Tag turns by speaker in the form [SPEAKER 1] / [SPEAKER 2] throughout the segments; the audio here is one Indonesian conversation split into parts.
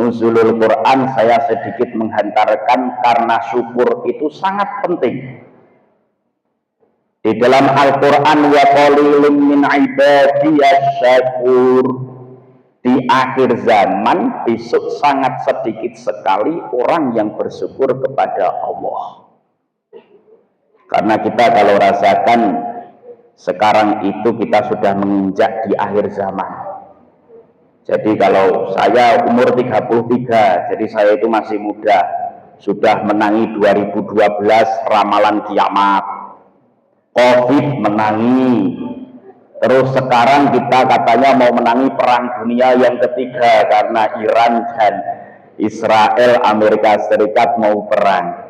[SPEAKER 1] nuzulul Quran saya sedikit menghantarkan karena syukur itu sangat penting. Di dalam Al-Quran wa qalilun min ibadiyas syakur, di akhir zaman besok sangat sedikit sekali orang yang bersyukur kepada Allah. Karena kita kalau rasakan sekarang itu kita sudah menginjak di akhir zaman. Jadi kalau saya umur 33, jadi saya itu masih muda, sudah menangi 2012 ramalan kiamat, Covid menangi, terus sekarang kita katanya mau menangi perang dunia yang ketiga karena Iran dan Israel Amerika Serikat mau perang.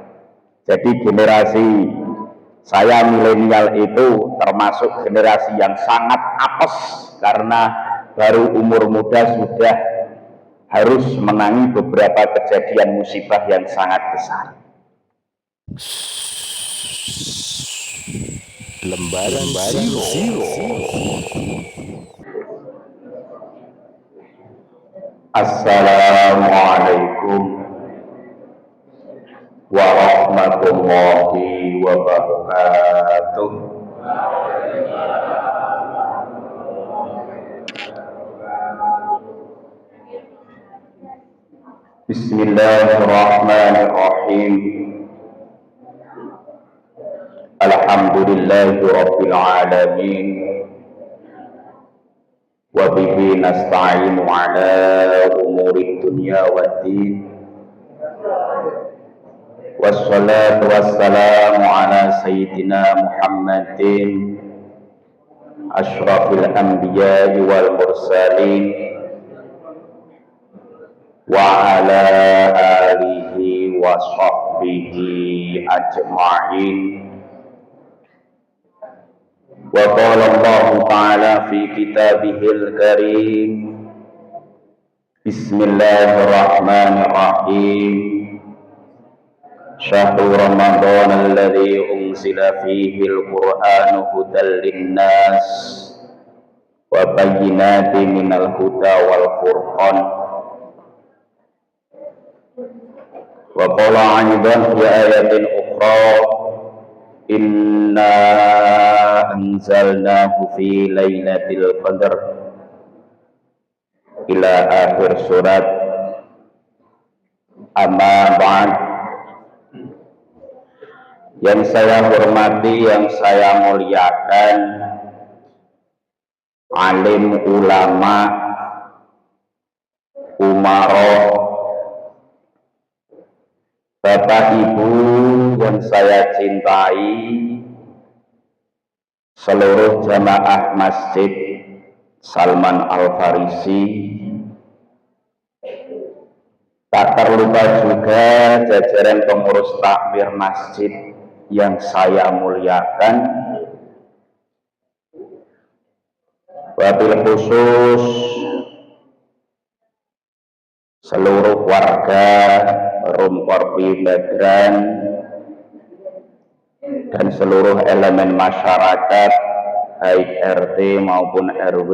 [SPEAKER 1] Jadi generasi saya milenial itu termasuk generasi yang sangat apes karena baru umur muda sudah harus menangi beberapa kejadian musibah yang sangat besar. Lembaran Zero. Assalamualaikum warahmatullahi wabarakatuh. Bismillahirrahmanirrahim. Alhamdulillahi rabbil alamin. Wa bihi nasta'inu ala umuri dunya waddin. Wassalatu wassalamu ala sayyidina Muhammadin asyrafil anbiya'i wal mursalin wa ala alihi wa sahbihi ajma'in. Wa qala Allah ta'ala fi kitabihil karim, Bismillahirrahmanirrahim. Syahru Ramadan alladzi unzila fihi al-Qur'anu hudan linnas wa bayyinatin minal huda wal furqan. Wa qala 'aidan fi ayatin ukhra, inna anzalnahu fi lailatul qadar, ila akhir surat. Amma ba'd. Yang saya hormati, yang saya muliakan, alim ulama, umaroh, Bapak Ibu yang saya cintai, seluruh jamaah Masjid Salman Al-Farisi, tak terlupa juga jajaran pengurus takmir masjid yang saya muliakan, wabil khusus seluruh warga Rum Korpi Badran dan seluruh elemen masyarakat baik RT maupun RW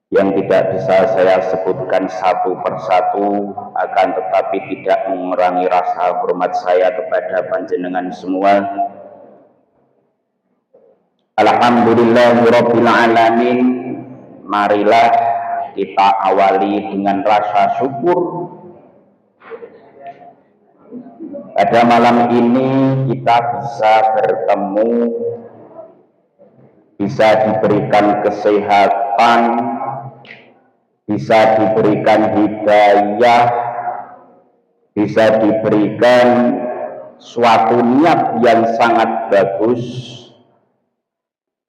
[SPEAKER 1] yang tidak bisa saya sebutkan satu persatu, akan tetapi tidak mengurangi rasa hormat saya kepada panjenengan semua. Alhamdulillahirabbil alamin. Marilah kita awali dengan rasa syukur. Pada malam ini kita bisa bertemu, bisa diberikan kesehatan, bisa diberikan hidayah, bisa diberikan suatu niat yang sangat bagus.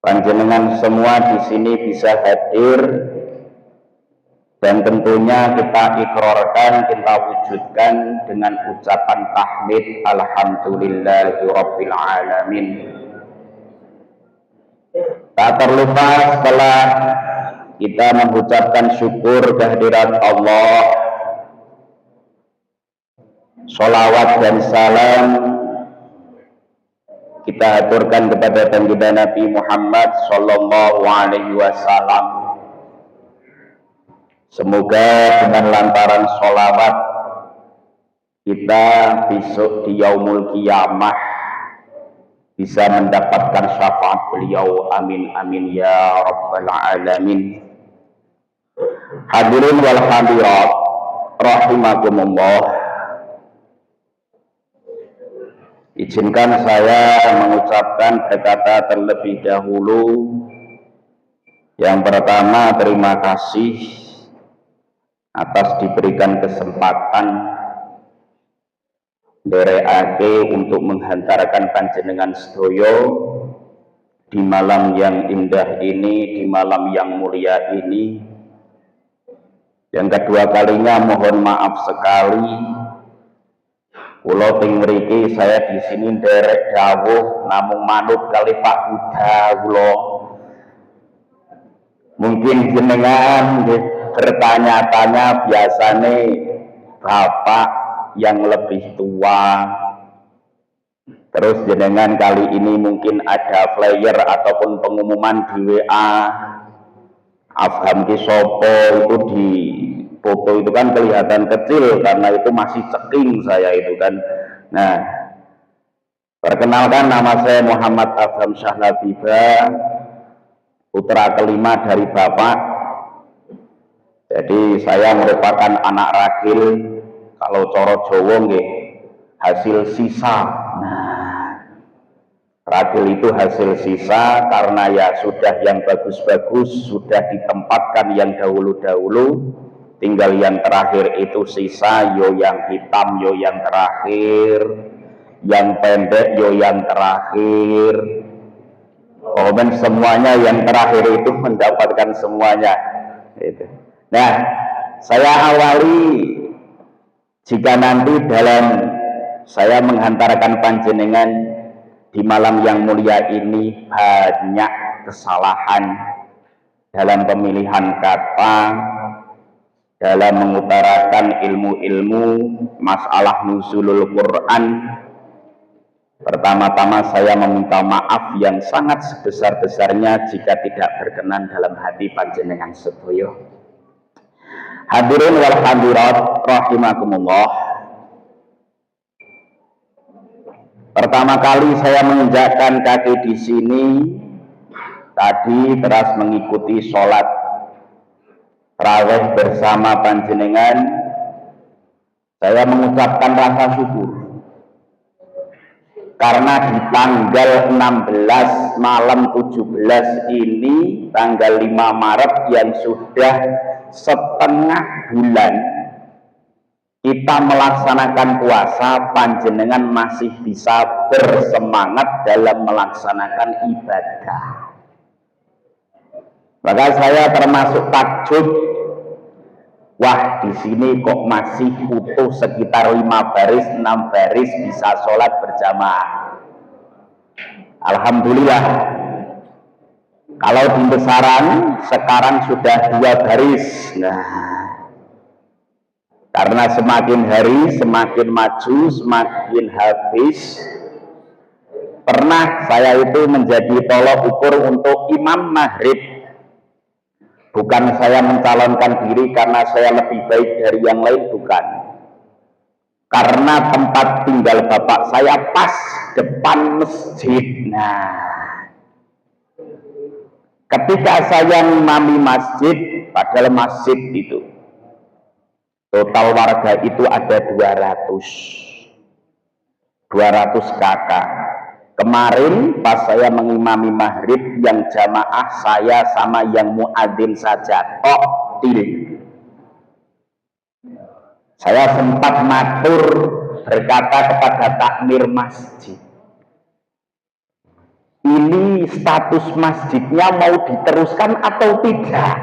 [SPEAKER 1] Panjenengan semua di sini bisa hadir, dan tentunya kita ikrarkan, kita wujudkan dengan ucapan tahmid alhamdulillahirabbil alamin. Tak terlupa setelah kita mengucapkan syukur kehadirat Allah, sholawat dan salam kita aturkan kepada baginda Nabi Muhammad sallallahu alaihi wasallam. Semoga dengan lantaran sholawat kita besok di yaumul qiyamah bisa mendapatkan syafaat beliau. Amin amin ya rabbal alamin. Hadirin wal hadirat rahimakumullah, izinkan saya mengucapkan berkata terlebih dahulu. Yang pertama, terima kasih atas diberikan kesempatan dereake untuk menghantarkan panjenengan sedoyo di malam yang indah ini, di malam yang mulia ini. Yang kedua kalinya mohon maaf sekali, kula teng mriki saya di sini nderek dawuh namung manut kali Pak Huda kula. Mungkin jenengan bertanya-tanya biasane bapak yang lebih tua. Terus jenengan kali ini mungkin ada flyer ataupun pengumuman di WA. Afham ki sopo itu di foto itu kan kelihatan kecil karena itu masih ceking saya itu kan. Nah, perkenalkan nama saya Muhammad Afham Syah Labiba, putra kelima dari bapak. Jadi saya merupakan anak ragil, kalau coro Jawa nggih hasil sisa. Ragil itu hasil sisa karena ya sudah yang bagus-bagus sudah ditempatkan yang dahulu-dahulu, tinggal yang terakhir itu sisa, yo yang hitam yo yang terakhir, yang pendek yo yang terakhir. Komen semuanya yang terakhir itu mendapatkan semuanya. Nah, saya awali jika nanti dalam saya menghantarkan panjenengan di malam yang mulia ini banyak kesalahan dalam pemilihan kata, dalam mengutarakan ilmu-ilmu masalah nuzulul Quran. Pertama-tama saya meminta maaf yang sangat sebesar-besarnya jika tidak berkenan dalam hati panjenengan sedoyo. Hadirin wal hadirat rahimakumullah. Pertama kali saya menginjakkan kaki di sini tadi teras mengikuti sholat tarawih bersama panjenengan. Saya mengucapkan rasa syukur karena di tanggal 16 malam 17 ini, tanggal 5 Maret yang sudah setengah bulan kita melaksanakan puasa, panjenengan masih bisa bersemangat dalam melaksanakan ibadah. Maka saya termasuk takjub, wah di sini kok masih utuh sekitar 5 baris, 6 baris bisa sholat berjamaah. Alhamdulillah. Kalau di besaran sekarang sudah 2 baris. Nah, karena semakin hari semakin maju, semakin habis. Pernah saya itu menjadi tolok ukur untuk imam maghrib. Bukan saya mencalonkan diri karena saya lebih baik dari yang lain, bukan. Karena tempat tinggal bapak saya pas depan masjid. Nah, ketika saya ngimami masjid, padahal masjid itu total warga itu ada 200 kakak. Kemarin pas saya mengimami maghrib yang jamaah saya sama yang muadzin saja tok til. Saya sempat matur berkata kepada takmir masjid, ini status masjidnya mau diteruskan atau tidak?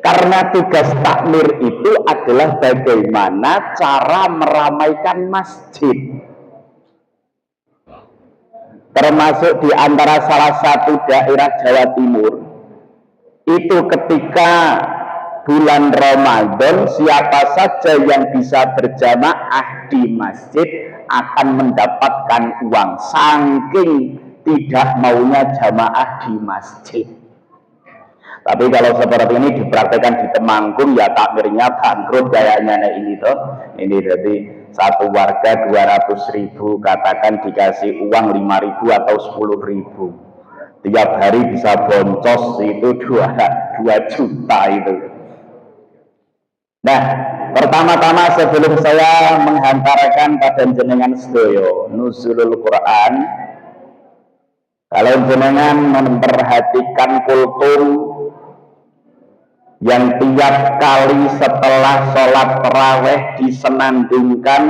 [SPEAKER 1] Karena tugas takmir itu adalah bagaimana cara meramaikan masjid. Termasuk di antara salah satu daerah Jawa Timur, itu ketika bulan Ramadan, siapa saja yang bisa berjamaah di masjid akan mendapatkan uang, saking tidak maunya jamaah di masjid. Tapi kalau seperti ini dipraktekkan di Temanggung ya takmirnya bangkrut kayaknya. Nah ini toh, ini jadi satu warga 200.000 katakan dikasih uang 5.000 atau 10.000, tiap hari bisa boncos itu 2 juta itu. Nah, pertama-tama sebelum saya menghantarkan pada jenengan sedoyo nuzulul Quran, kalau jenengan memperhatikan kultum yang tiap kali setelah sholat tarawih disenandungkan,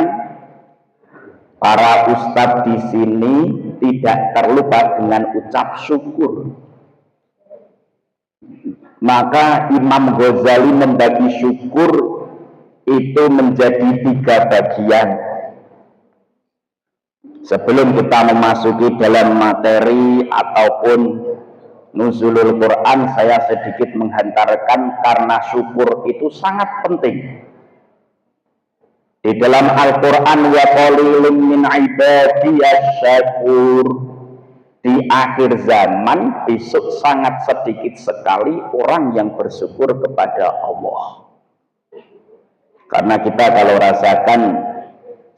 [SPEAKER 1] para ustadz di sini tidak terlupa dengan ucap syukur. Maka Imam Ghazali membagi syukur itu menjadi 3 bagian. Sebelum kita memasuki dalam materi ataupun nuzulul Quran, saya sedikit menghantarkan karena syukur itu sangat penting. Di dalam Al-Quran, wa qalilun min ibadiyas syakur, di akhir zaman besok sangat sedikit sekali orang yang bersyukur kepada Allah. Karena kita kalau rasakan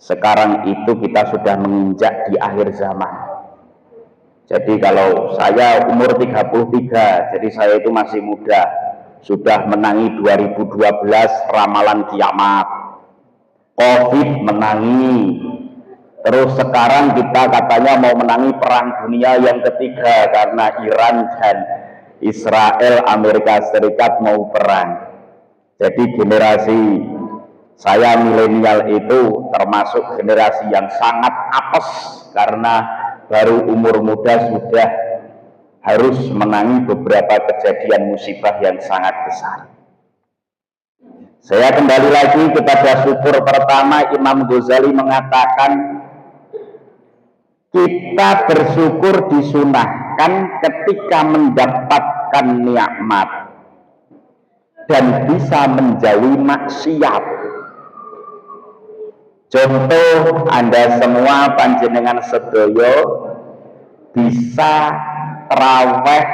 [SPEAKER 1] sekarang itu kita sudah menginjak di akhir zaman. Jadi kalau saya umur 33, jadi saya itu masih muda, sudah menangi 2012 ramalan kiamat, COVID menangi, terus sekarang kita katanya mau menangi perang dunia yang ketiga karena Iran dan Israel Amerika Serikat mau perang. Jadi generasi saya milenial itu termasuk generasi yang sangat apes karena baru umur muda sudah harus menangani beberapa kejadian musibah yang sangat besar. Saya kembali lagi kepada syukur pertama. Imam Ghazali mengatakan kita bersyukur disunahkan ketika mendapatkan nikmat dan bisa menjauhi maksiat. Contoh, Anda semua panjenengan sedoyo bisa tarawih,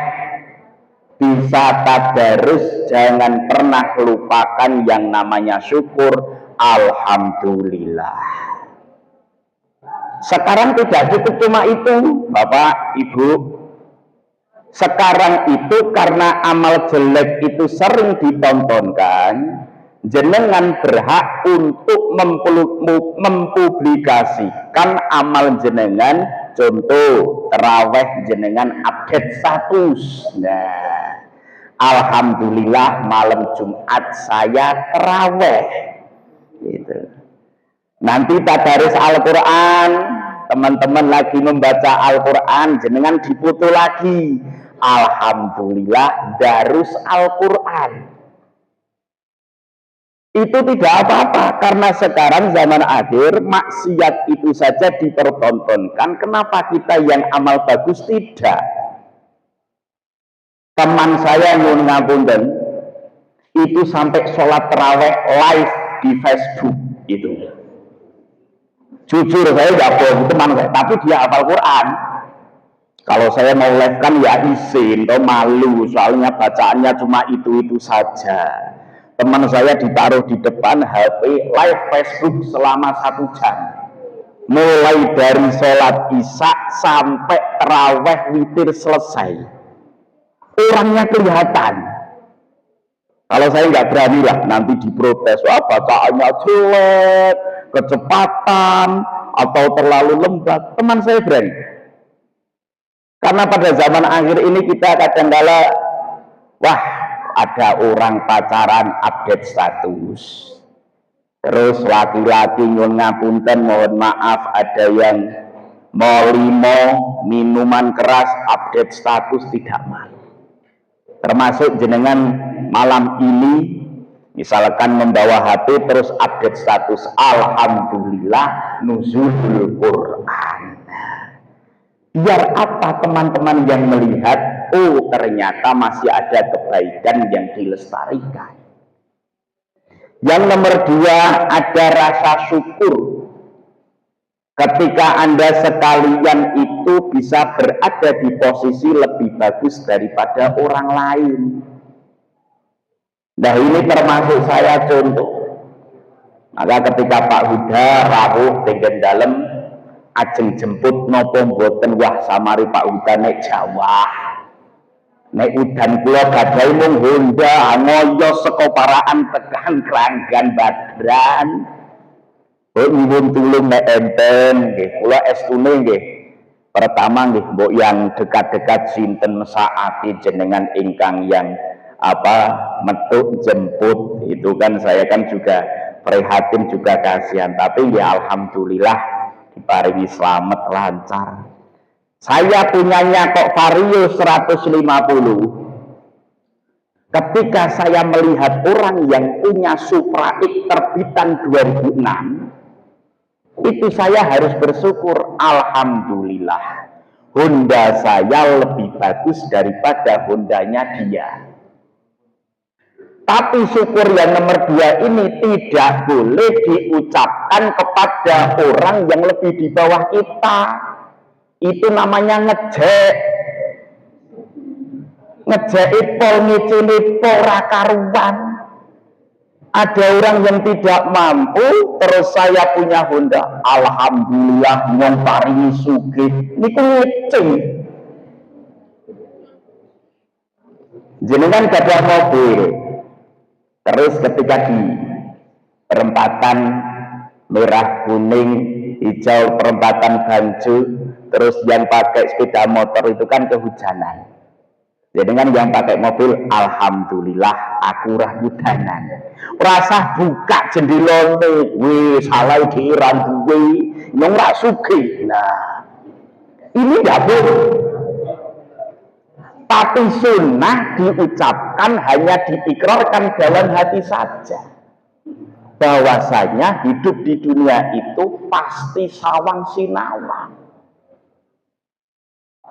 [SPEAKER 1] bisa tadarus, jangan pernah lupakan yang namanya syukur. Alhamdulillah. Sekarang tidak cukup cuma itu, Bapak, Ibu. Sekarang itu karena amal jelek itu sering ditontonkan, jenengan berhak untuk mempublikasikan amal jenengan. Contoh, tarawih jenengan update status. Nah, alhamdulillah malam Jumat saya tarawih. Gitu. Nanti tadarus Al-Quran, teman-teman lagi membaca Al-Quran, jenengan dipoto lagi. Alhamdulillah darus Al-Quran. Itu tidak apa-apa, karena sekarang zaman akhir maksiat itu saja dipertontonkan. Kenapa kita yang amal bagus tidak? Teman saya nyuwun ngapunten, itu sampai sholat tarawih live di Facebook itu. Jujur saya nggak bohong teman saya, tapi dia hafal Quran. Kalau saya mau live kan ya izin, atau malu, soalnya bacaannya cuma itu saja. Teman saya ditaruh di depan HP live Facebook selama 1 jam, mulai dari sholat isya sampai tarawih witir selesai. Orangnya kelihatan. Kalau saya nggak berani lah, nanti diprotes, wah bacaannya jelek, kecepatan, atau terlalu lembat. Teman saya berani. Karena pada zaman akhir ini kita kadang-kala, wah ada orang pacaran update status, terus laki-laki nyuwun ngapunten mohon maaf ada yang molimo minuman keras update status tidak malu. Termasuk jenengan malam ini misalkan membawa HP terus update status alhamdulillah nuzulul Quran. Biar apa teman-teman yang melihat, oh ternyata masih ada kebaikan yang dilestarikan. Yang nomor 2, ada rasa syukur. Ketika Anda sekalian itu bisa berada di posisi lebih bagus daripada orang lain. Nah ini termasuk saya contoh. Maka ketika Pak Huda rawuh dengan dalam ajeng jemput nopo mboten, wah samari Pak Huda nek Jawa. Nek udan kula gadhahi mung Honda ngoyo saka paraan tekan Kranggan Badran. Oh nyuwun tulung nek enten nggih kula estune nggih. Pertama nggih mbok yang dekat-dekat sinten saati jenengan ingkang yang metuk jemput itu kan saya kan juga prihatin juga kasihan, tapi ya alhamdulillah diparingi selamat lancar. Saya punyanya kok Vario 150. Ketika saya melihat orang yang punya Supra X terbitan 2006, itu saya harus bersyukur, alhamdulillah Honda saya lebih bagus daripada Hondanya dia. Tapi syukur yang nomor 2 ini tidak boleh diucapkan kepada orang yang lebih di bawah kita. Itu namanya ngejek. Ngejek pol ngicili ora karuan. Ada orang yang tidak mampu, terus saya punya Honda, alhamdulillah nyong paringi sugih. Niku ngeceng. Jenengan gadah mobil. Terus ketika di perempatan merah kuning hijau perempatan Banju, terus yang pakai sepeda motor itu kan kehujanan. Jadi kan yang pakai mobil, alhamdulillah aku ora hujanan. Rasa buka jendelane, wis salah diiran duwe, nyong ra sugih. Nah, ini enggak boleh. Tapi sunnah diucapkan hanya diikrarkan dalam hati saja. Bahwasanya hidup di dunia itu pasti sawang sinawang.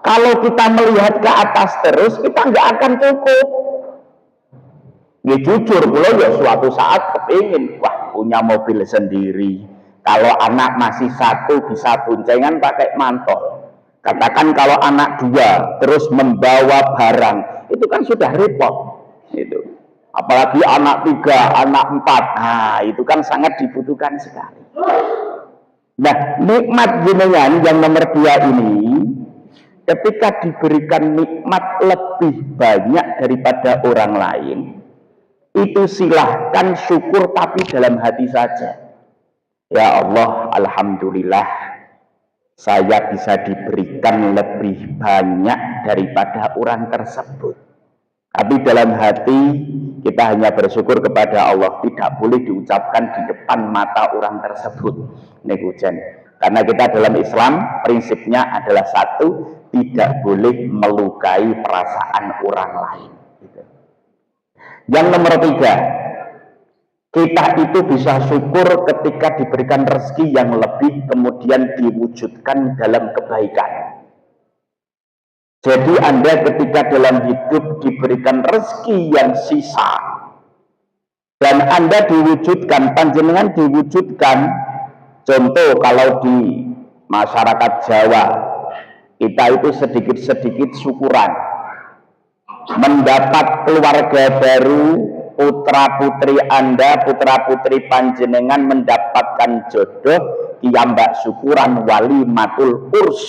[SPEAKER 1] Kalau kita melihat ke atas terus, kita nggak akan cukup. Ya jujur, kalau ya suatu saat kepingin, wah punya mobil sendiri. Kalau anak masih satu bisa boncengan pakai mantol. Katakan kalau anak 2 terus membawa barang, itu kan sudah repot. Itu. Apalagi anak 3, anak 4, nah itu kan sangat dibutuhkan sekali. Nah, nikmat jenengan yang nomor 2 ini, ketika diberikan nikmat lebih banyak daripada orang lain, itu silahkan syukur tapi dalam hati saja. Ya Allah, alhamdulillah saya bisa diberikan lebih banyak daripada orang tersebut. Tapi dalam hati kita hanya bersyukur kepada Allah, tidak boleh diucapkan di depan mata orang tersebut. Negujan. Karena kita dalam Islam prinsipnya adalah satu, tidak boleh melukai perasaan orang lain. Yang nomor 3, kita itu bisa syukur ketika diberikan rezeki yang lebih kemudian diwujudkan dalam kebaikan. Jadi Anda ketika dalam hidup diberikan rezeki yang sisa dan Anda diwujudkan, panjenengan diwujudkan, contoh kalau di masyarakat Jawa kita itu sedikit-sedikit syukuran mendapat keluarga baru, putra putri Anda, putra putri panjenengan mendapatkan jodoh, kiambak syukuran walimatul urs,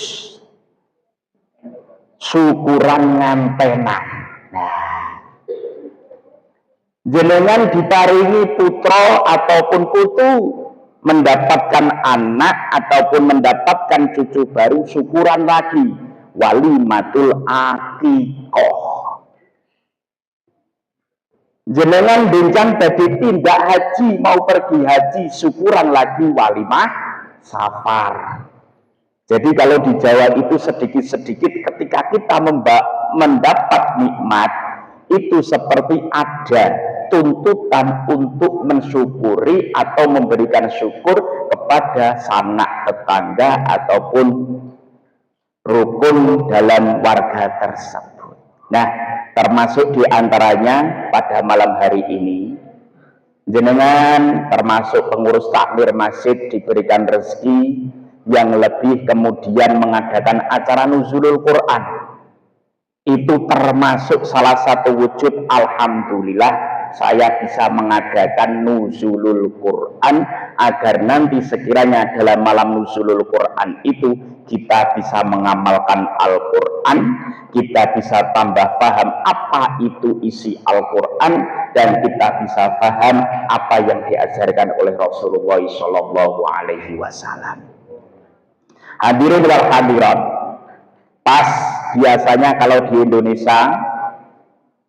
[SPEAKER 1] syukuran ngantenan. Nah, jenengan diparingi putra ataupun putu, mendapatkan anak ataupun mendapatkan cucu baru, syukuran lagi, walimatul akikoh. Jenengan bincang tadi tindak haji, mau pergi haji, syukuran lagi walimah safar. Jadi kalau di Jawa itu sedikit-sedikit ketika kita mendapat nikmat, itu seperti ada tuntutan untuk mensyukuri atau memberikan syukur kepada sanak tetangga ataupun rukun dalam warga tersebut. Nah, termasuk diantaranya pada malam hari ini, jenengan termasuk pengurus takmir masjid diberikan rezeki yang lebih kemudian mengadakan acara nuzulul Quran. Itu termasuk salah satu wujud alhamdulillah saya bisa mengadakan nuzulul Quran agar nanti sekiranya dalam malam nuzulul Quran itu kita bisa mengamalkan Al-Quran, kita bisa tambah paham apa itu isi Al-Quran, dan kita bisa paham apa yang diajarkan oleh Rasulullah Shallallahu Alaihi Wasallam. Hadirin wal hadirat, pas biasanya kalau di Indonesia,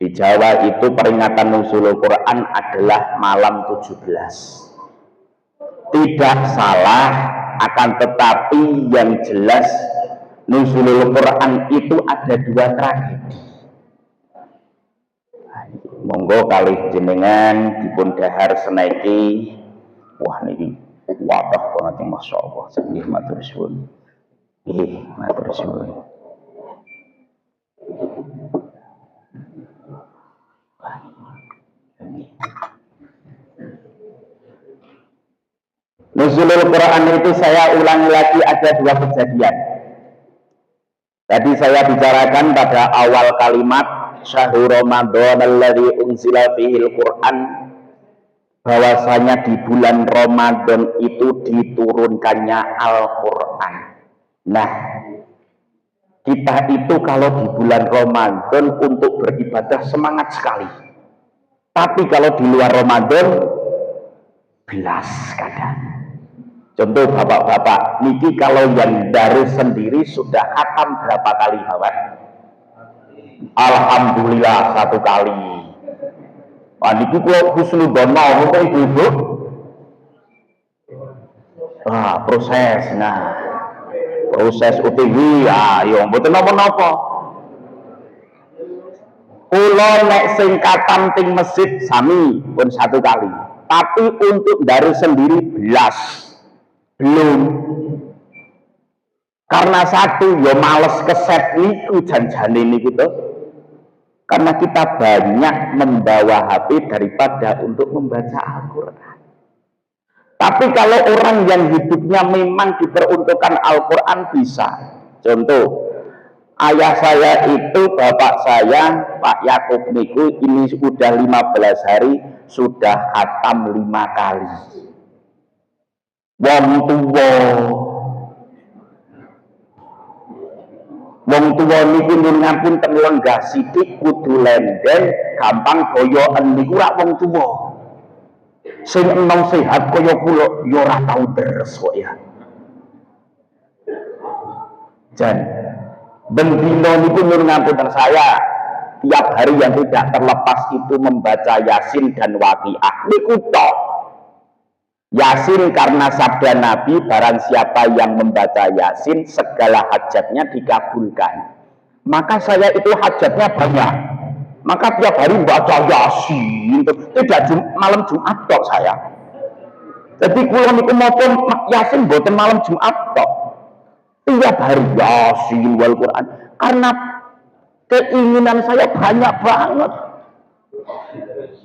[SPEAKER 1] di Jawa itu peringatan nuzulul Quran adalah malam 17. Tidak salah, akan tetapi yang jelas nuzulul Quran itu ada dua tragedi. Monggo kalih jenengan dipun dahar senaiki. Wah niki wadah banget Masya Allah. Nggih matur suwun. Nggih matur suwun. Nuzulul Quran itu saya ulangi lagi, ada dua kejadian. Tadi saya bicarakan pada awal kalimat Syahrul Ramadan alladzi unzila fihil Quran, bahwasanya di bulan Ramadan itu diturunkannya Al-Quran. Nah, kita itu kalau di bulan Ramadan untuk beribadah semangat sekali. Tapi kalau di luar Ramadan belas kadang. Contoh bapak-bapak, niki kalau yang dari sendiri sudah khatam berapa kali bapak? Alhamdulillah 1 kali. Wah niki kalau husnudzon ibu-ibu. Proses, proses UTW, ya mboten napa-napa. Kula nek sing katam ting masjid sami pun 1 kali. Tapi untuk dari sendiri belas belum, karena satu ya males keset niku janjane niku to, karena kita banyak membawa HP daripada untuk membaca Al-Quran. Tapi kalau orang yang hidupnya memang diperuntukkan Al-Quran bisa. Contoh, ayah saya itu, bapak saya Pak Yakub niku ini sudah 15 hari sudah khatam 5 kali. Wong tuwa niku nyuwun ngampun teng lenggah sithik kudu lenden, gampang boyoken niku rak wong tuwa. Sing enom sehat kaya kula ya ora tau deres kok ya. Jan bendino niku nyuwun ngampun teng saya, tiap hari yang tidak terlepas itu membaca Yasin dan Waqiah niku tok. Yasin karena sabda Nabi, barang siapa yang membaca Yasin segala hajatnya dikabulkan. Maka saya itu hajatnya banyak, maka tiap hari baca Yasin, tidak malam Jumat tok saya. Jadi kula niku maca Yasin mboten malam Jumat tok, tiap hari Yasin wal Quran, karena keinginan saya banyak banget.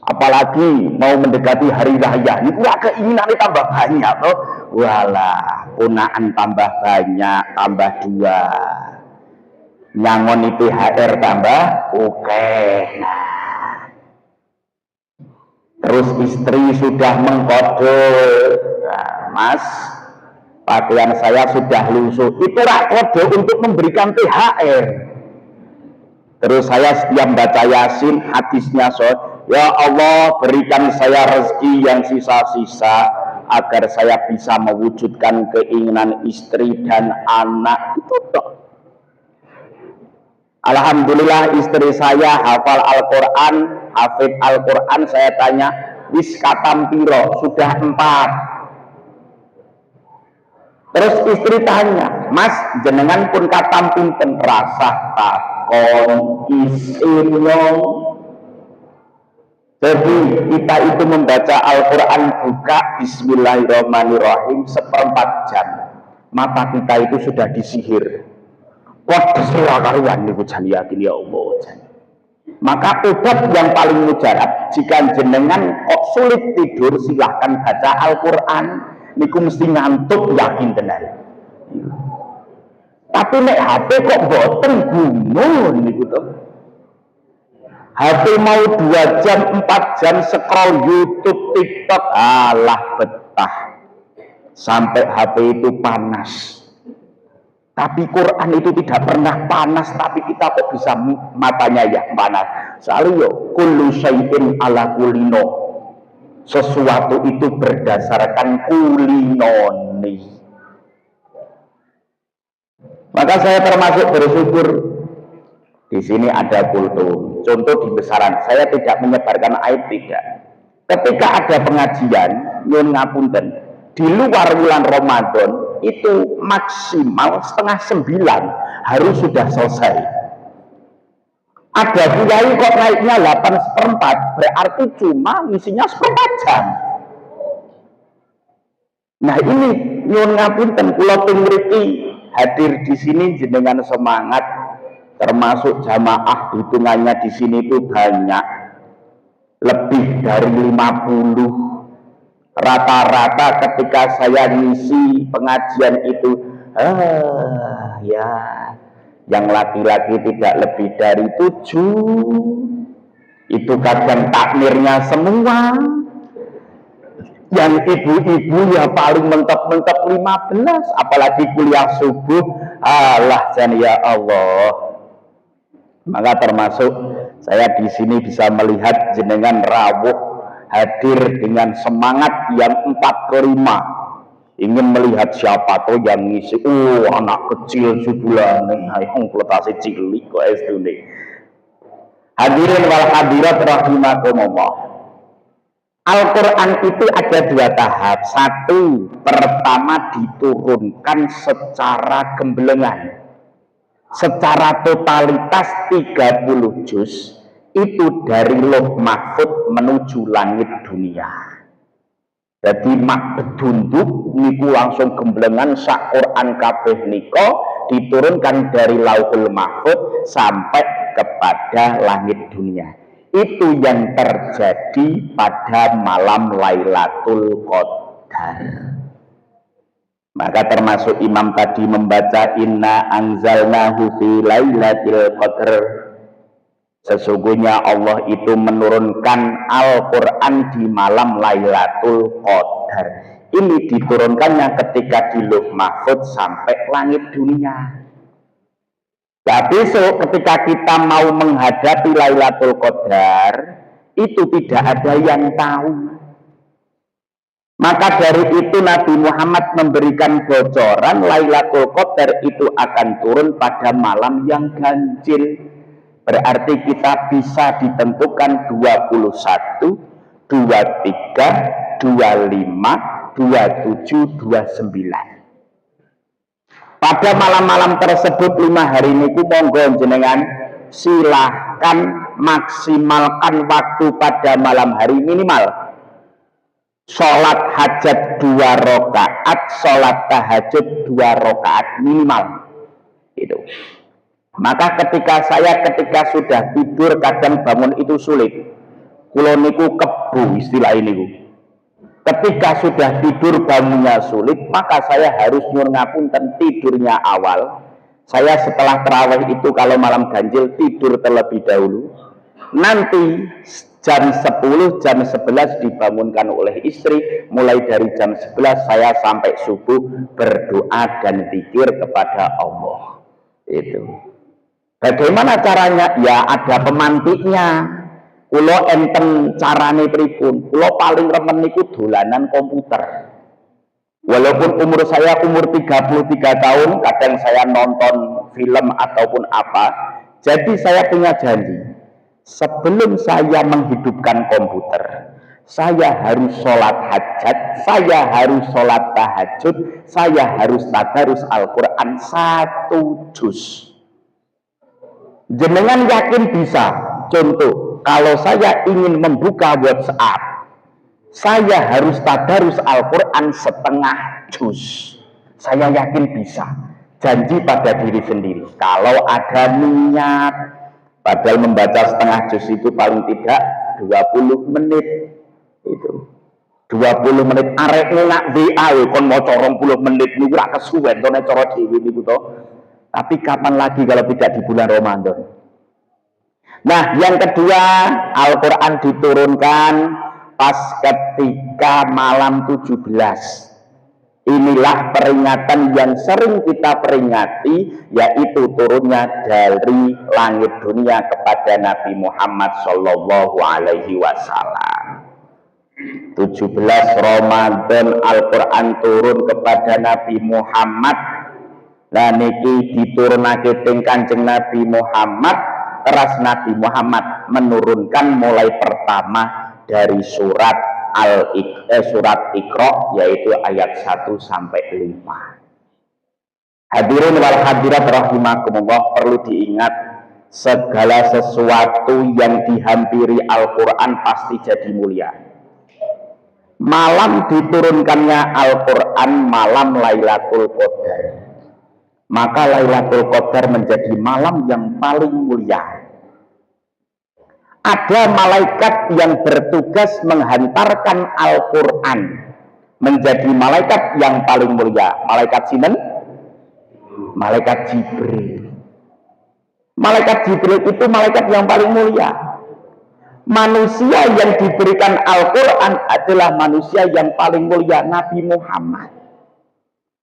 [SPEAKER 1] Apalagi mau mendekati hari raya, ini keinginannya tambah banyak toh. Walah, punaan tambah banyak, tambah 2. Nyangon THR tambah oke. Nah, terus istri sudah mengkode, Mas, pakaian saya sudah lusuh. Itu kode untuk memberikan THR. Terus saya setiap baca Yasin, hadisnya ya Allah berikan saya rezeki yang sisa-sisa agar saya bisa mewujudkan keinginan istri dan anak. Itu toh. Alhamdulillah istri saya hafal Al-Quran, hafid Al-Quran. Saya tanya, wis katam piro? Sudah 4. Terus istri tanya, Mas jenengan pun katam pinten? Rasah takon isinyong. Jadi kita itu membaca Al-Quran buka Bismillahirrahmanirrahim 1/4 jam, mata kita itu sudah disihir. Waduh surah karuan niku jan yakin ya Allah. Maka obat yang paling mujarab, jika jenengan kok sulit tidur silahkan baca Al-Quran. Niku mesti ngantuk yakin tenan. Tapi nek HP kok boten gumun niku to. HP mau 2 jam 4 jam scroll YouTube, TikTok, alah betah sampai HP itu panas. Tapi Quran itu tidak pernah panas, tapi kita kok bisa matanya ya panas. Soalnya yo kullu syai'in ala kulino, sesuatu itu berdasarkan kulinoni. Maka saya termasuk bersyukur di sini ada kultum. Contoh di besaran, saya tidak menyebarkan aib, tidak. Ketika ada pengajian, nyun ngapunten, di luar bulan Ramadan itu maksimal 8:30 harus sudah selesai. Ada kiai kok naiknya 8:15, berarti cuma misinya 1/4 jam. Nah ini nyun ngapunten, kula teng mriki hadir di sini jenengan semangat, termasuk jamaah hitungannya di sini itu banyak, lebih dari 50. Rata-rata ketika saya ngisi pengajian itu, ya, yang laki-laki tidak lebih dari 7. Itu kadang takmirnya semua. Yang ibu-ibu ya paling mentok-mentok 15, apalagi kuliah subuh. Allah jan ya Allah. Maka termasuk saya di sini bisa melihat jenengan rawuh hadir dengan semangat yang 45, ingin melihat siapa tuh yang ngisi. Anak kecil jebulane hayang plotase cilik kok estune. Hadirin wal hadirat rahimakumullah. Al-Quran itu ada 2 tahap. Satu, pertama diturunkan secara gemblengan, secara totalitas 30 juz, itu dari Lauh Mahfud menuju langit dunia. Jadi mak bedunduk niku langsung gemblengan sak Quran kabeh nika diturunkan dari Lauhul Mahfud sampai kepada langit dunia. Itu yang terjadi pada malam Lailatul Qadar. Maka termasuk imam tadi membaca inna anzalnahu fi lailatul qadar. Sesungguhnya Allah itu menurunkan Al-Quran di malam Lailatul Qadar. Ini diturunkannya ketika di Lauh Mahfud sampai langit dunia. Tapi ketika kita mau menghadapi Lailatul Qadar, itu tidak ada yang tahu. Maka dari itu Nabi Muhammad memberikan bocoran Lailatul Qadar itu akan turun pada malam yang ganjil. Berarti kita bisa ditentukan 21, 23, 25, 27, 29. Pada malam-malam tersebut 5 hari niku monggo jenengan silahkan maksimalkan waktu pada malam hari minimal sholat hajat 2 rakaat, sholat tahajud 2 rakaat minimal. Itu. Maka ketika sudah tidur kadang bangun itu sulit. Kulo niku kebu istilah ini. Ketika sudah tidur bangunnya sulit, maka saya harus nyuwun ngapunten tidurnya awal. Saya setelah tarawih itu kalau malam ganjil tidur terlebih dahulu. Nanti jam 10, jam 11 dibangunkan oleh istri. Mulai dari jam 11 saya sampai subuh berdoa dan zikir kepada Allah. Itu. Bagaimana caranya? Ya ada pemantiknya. Kulo enten carane pripun? Kulo paling remen niku dolanan komputer. Walaupun umur saya umur 33 tahun, kadang saya nonton film ataupun apa. Jadi saya punya janji. Sebelum saya menghidupkan komputer, saya harus sholat hajat, saya harus sholat tahajud, saya harus tadarus Al-Quran 1 juz. Jenengan yakin bisa? Contoh, kalau saya ingin membuka WhatsApp, saya harus tadarus Al-Quran 1/2 juz. Saya yakin bisa. Janji pada diri sendiri. Kalau ada niat, padahal membaca 1/2 juz itu paling tidak 20 menit. Itu 20 menit. Arek nak WA kon mau 20 menit niku ora kesuwen to nek cara dhewe niku to. Tapi kapan lagi kalau tidak di bulan Ramadan? Nah, yang kedua, Al-Quran diturunkan pas ketika malam 17. Inilah peringatan yang sering kita peringati, yaitu turunnya dari langit dunia kepada Nabi Muhammad Shallallahu Alaihi Wasallam. 17 Ramadan Al-Quran turun kepada Nabi Muhammad. Nah niki diturunake teng Kanjeng Nabi Muhammad, teras Nabi Muhammad menurunkan mulai pertama dari surat surat Iqra, yaitu ayat 1 sampai 5. Hadirin wal hadirat rahimakumullah, perlu diingat segala sesuatu yang dihampiri Al-Quran pasti jadi mulia. Malam diturunkannya Al-Quran malam Lailatul Qadar, maka Lailatul Qadar menjadi malam yang paling mulia. Ada malaikat yang bertugas menghantarkan Al-Quran menjadi malaikat yang paling mulia. Malaikat sinten? Malaikat Jibril. Malaikat Jibril itu malaikat yang paling mulia. Manusia yang diberikan Al-Quran adalah manusia yang paling mulia, Nabi Muhammad.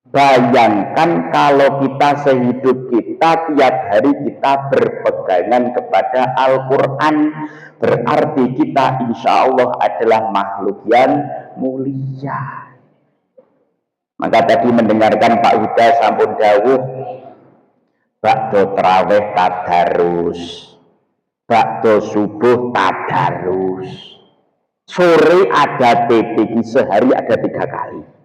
[SPEAKER 1] Bayangkan kalau kita sehidup kita tiap hari kita berpegangan kepada Al-Quran, berarti kita insya Allah adalah makhluk yang mulia. Maka tadi mendengarkan Pak Huda sampun dawuh, bakdo terawih tadarus, bakdo subuh tadarus, sore ada PPG, sehari ada 3 kali.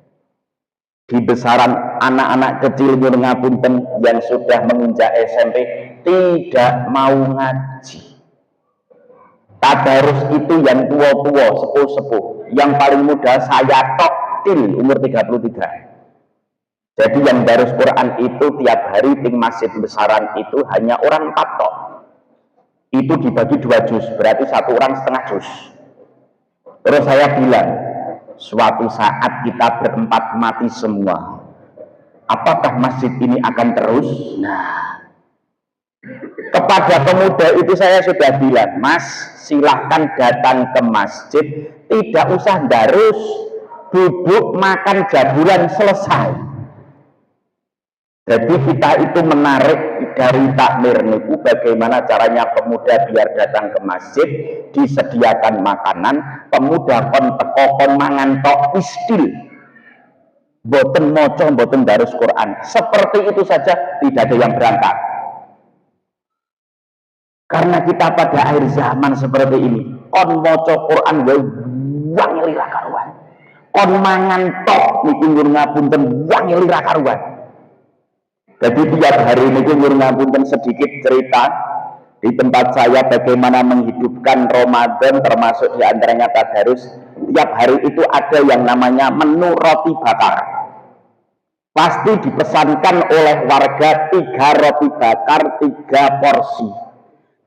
[SPEAKER 1] Di besaran anak-anak kecil ngapunten yang sudah menginjak SMP tidak mau ngaji. Tadarus itu yang tua-tua, sepuh-sepuh. Yang paling muda saya Til umur 33. Jadi yang darus Quran itu tiap hari di masjid besaran itu hanya orang 4 tok. Itu dibagi 2 juz, berarti 1 orang setengah juz. Terus saya bilang, suatu saat kita berempat mati semua, apakah masjid ini akan terus? Nah, kepada pemuda itu saya sudah bilang, Mas, silahkan datang ke masjid, tidak usah darus, duduk makan jaburan selesai. Jadi kita itu menarik dari takmir niku bagaimana caranya pemuda biar datang ke masjid, disediakan makanan, pemuda kon teko kon mangan tok istil, boten moco boten darus Quran. Seperti itu saja tidak ada yang berangkat. Karena kita pada akhir zaman seperti ini, kon moco Quran wang lira karuan, kon mangan tok niku ngapunten wang lira karuan. Jadi tiap hari ini ngapunten sedikit cerita di tempat saya bagaimana menghidupkan Ramadan, termasuk diantaranya tadarus. Tiap hari itu ada yang namanya menu roti bakar. Pasti dipesankan oleh warga 3 roti bakar 3 porsi.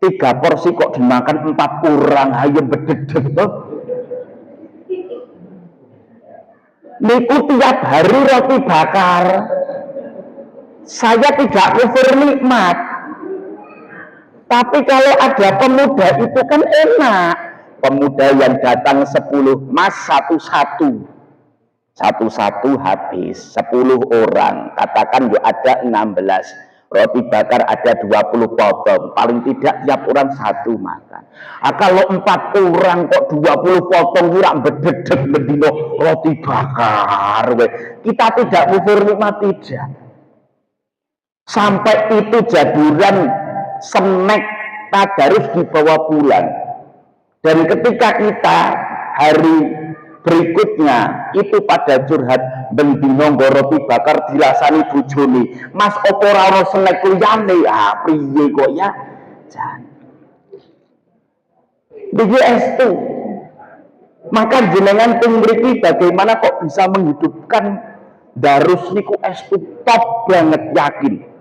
[SPEAKER 1] 3 porsi kok dimakan 4 orang, ayo bededeg. Niku tiap hari roti bakar. Saya tidak kufur nikmat, tapi kalau ada pemuda itu kan enak. Pemuda yang datang 10, Mas, satu-satu habis 10 orang, katakan yo ada 16 roti bakar, ada 20 potong, paling tidak tiap orang 1 makan. Kalau 4 orang kok 20 potong kurang bededeg bendino roti bakar. Kita tidak kufur nikmat, tidak. Sampai itu jaburan snack tadarus dibawa pulang. Dan ketika kita hari berikutnya itu pada curhat bendino roti bakar dirasani bojone, Mas opo ora ono snack liyane? Ah priye kok ya? Jan. Estu. Maka jenengan teng mriki bagaimana kok bisa menghidupkan darus niku estu top banget, yakin.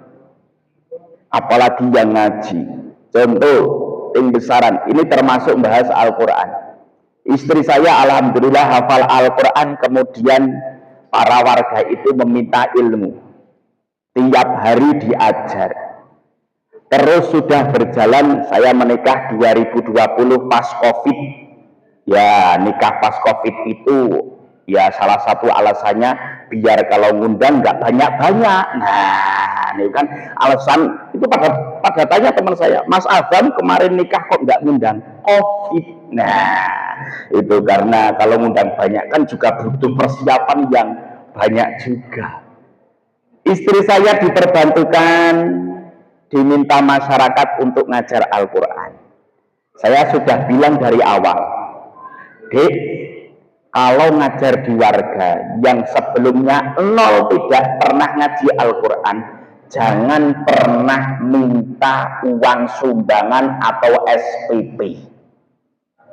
[SPEAKER 1] Apalagi yang ngaji. Contoh yang besaran ini termasuk bahas Al-Quran. Istri saya alhamdulillah hafal Al-Quran, kemudian para warga itu meminta ilmu, tiap hari diajar. Terus sudah berjalan, saya menikah 2020 pas Covid. Ya, nikah pas Covid itu ya salah satu alasannya biar kalau ngundang nggak banyak-banyak. Nah, ini kan alasan itu. Pada tanya teman saya, Mas Adam kemarin nikah kok nggak ngundang? Covid. Nah, itu karena kalau ngundang banyak kan juga butuh persiapan yang banyak juga. Istri saya diperbantukan, diminta masyarakat untuk ngajar Al-Quran. Saya sudah bilang dari awal, Dek, kalau ngajar di warga yang sebelumnya nol tidak pernah ngaji Al-Quran, jangan pernah minta uang sumbangan atau SPP.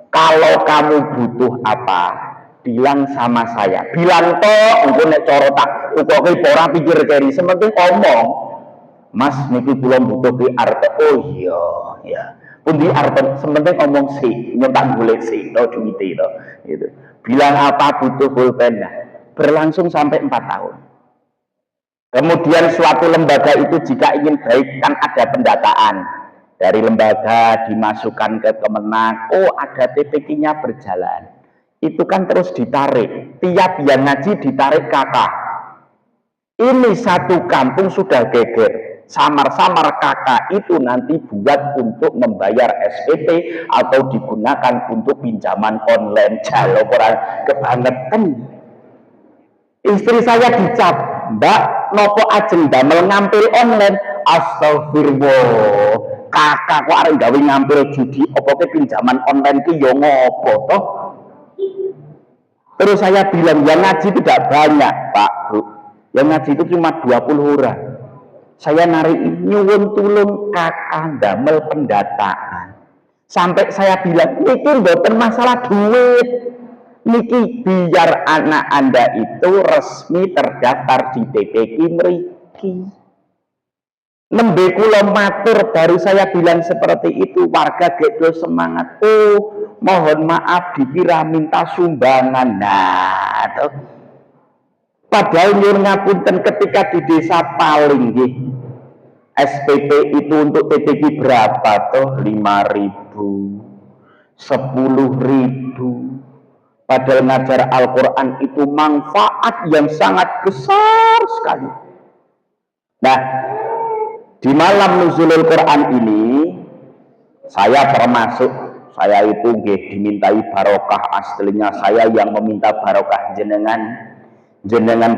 [SPEAKER 1] Kalau kamu butuh apa, bilang sama saya. Bilang toh, engko nek cara tak ukoke ora pikir keri, sementing ngomong. Mas niki kula butuh di arte. Oh iya, ya. Pun di arte sementing ngomong sih, nyentak golek sih to duwite to. Gitu. Bilang apa butuh pulpen. Berlangsung sampai 4 tahun. Kemudian suatu lembaga itu jika ingin baik kan ada pendataan. Dari lembaga dimasukkan ke Kemenak, oh ada TPK-nya berjalan. Itu kan terus ditarik. Tiap yang ngaji ditarik kakak. Ini satu kampung sudah geger. Samar-samar kakak itu nanti buat untuk membayar SPP atau digunakan untuk pinjaman online. Jalo orang kebangetan. Istri saya dicap, Mbak, nopo ajeng damel ngampil online. Astagfirullah, kakak kok arep gawe ngampil judi, apa ke pinjaman online ki yo ngopo toh? Terus saya bilang, yang ngaji tidak banyak, Pak, Bu. Yang ngaji itu cuma 20 orang. Saya narik nyuwun tulung kakak damel pendataan. Sampai saya bilang, niki mboten masalah duit. Niki biar anak Anda itu resmi terdaftar di TPK mriki. Nembe kula matur baru saya bilang seperti itu, warga gedo semangat. Oh, mohon maaf dikira minta sumbangan. Nah, tuh. Padahal nyuwun ngapunten ketika di desa paling nggih. SPP itu untuk TPK berapa toh? 5.000, 10.000. Padahal ngajar Al-Quran itu manfaat yang sangat besar sekali. Nah, di malam nuzulul Quran ini saya termasuk, saya itu dimintai barokah, aslinya saya yang meminta barokah jenengan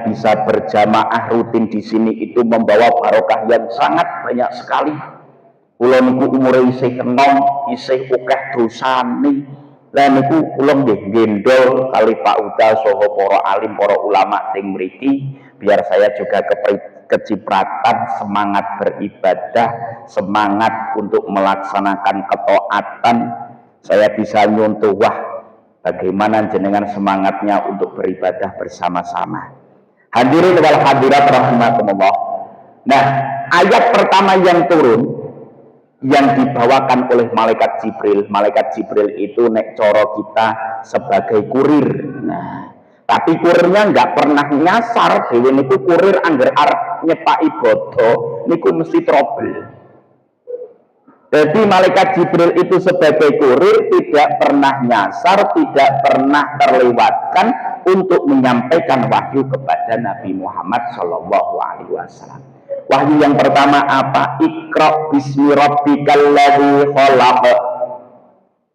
[SPEAKER 1] bisa berjamaah rutin di sini itu membawa barokah yang sangat banyak sekali. Kula niku umure isih enom, isih akeh dosane. Lah niku kula nggih gendol kali Pak Uda saha para alim, para ulama teng mriki biar saya juga kecipratan semangat beribadah, semangat untuk melaksanakan ketaatan. Saya bisa nyontoh, wah bagaimana jenengan semangatnya untuk beribadah bersama-sama. Hadirin wal hadirat rahimakumullah. Nah, ayat pertama yang turun yang dibawakan oleh malaikat Jibril. Malaikat Jibril itu nek coro kita sebagai kurir. Nah, tapi kurirnya nggak pernah nyasar. Dewi niku kurir angger arep nyepaki bodo niku mesti trouble. Jadi malaikat Jibril itu sebagai kurir tidak pernah nyasar, tidak pernah terlewatkan untuk menyampaikan wahyu kepada Nabi Muhammad SAW. Wahyu yang pertama apa? Iqra bismi rabbikal ladzi khalaq.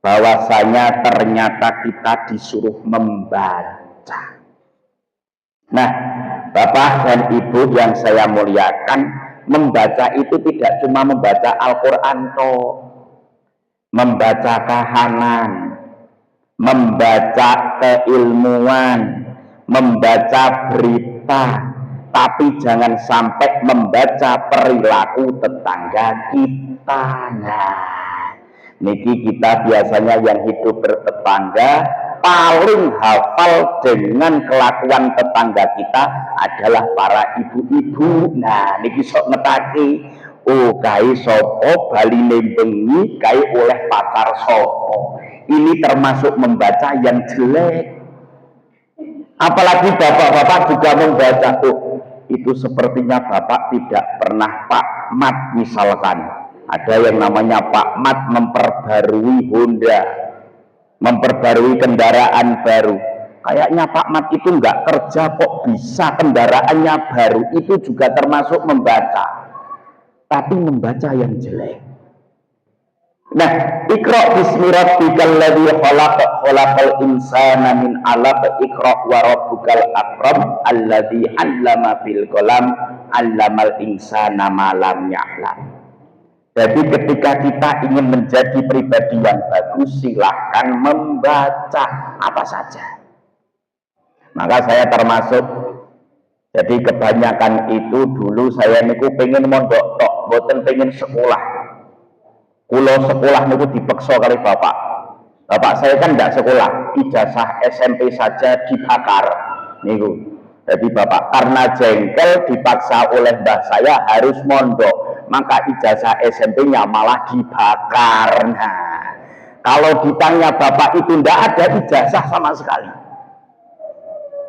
[SPEAKER 1] Bahwasanya ternyata kita disuruh membaca. Nah, Bapak dan Ibu yang saya muliakan, membaca itu tidak cuma membaca Al-Quran toh, membaca kahanan, membaca keilmuan, membaca berita, tapi jangan sampai membaca perilaku tetangga kita. Nah, niki kita biasanya yang hidup bertetangga paling hafal dengan kelakuan tetangga kita adalah para ibu-ibu. Nah, niki sok ngetaki, oh kai sopo baline bengi kai oleh pacar sopo. Ini termasuk membaca yang jelek. Apalagi bapak-bapak juga membaca, oh itu sepertinya bapak tidak pernah Pak Mat misalkan. Ada yang namanya Pak Mat memperbarui Honda, memperbarui kendaraan baru. Kayaknya Pak Mat itu nggak kerja kok bisa kendaraannya baru. Itu juga termasuk membaca, tapi membaca yang jelek. Nah, Iqra bismi rabbikal ladzi khalaq, khalaqal insana min 'alaq, Iqra wa rabbukal akram alladzi 'allama bil qalam 'allamal insana ma lam ya'lam. Jadi ketika kita ingin menjadi pribadi yang bagus, silahkan membaca apa saja. Maka saya termasuk, jadi kebanyakan itu dulu saya niku pengen mondok tok, boten pengen sekolah. Kulo sekolah niku dipeksa kali bapak. Bapak saya kan tidak sekolah, ijazah SMP saja dibakar niku. Jadi bapak karena jengkel dipaksa oleh mbah saya harus mondok, maka ijazah SMP-nya malah dibakar. Nah, kalau ditanya bapak itu tidak ada ijazah sama sekali.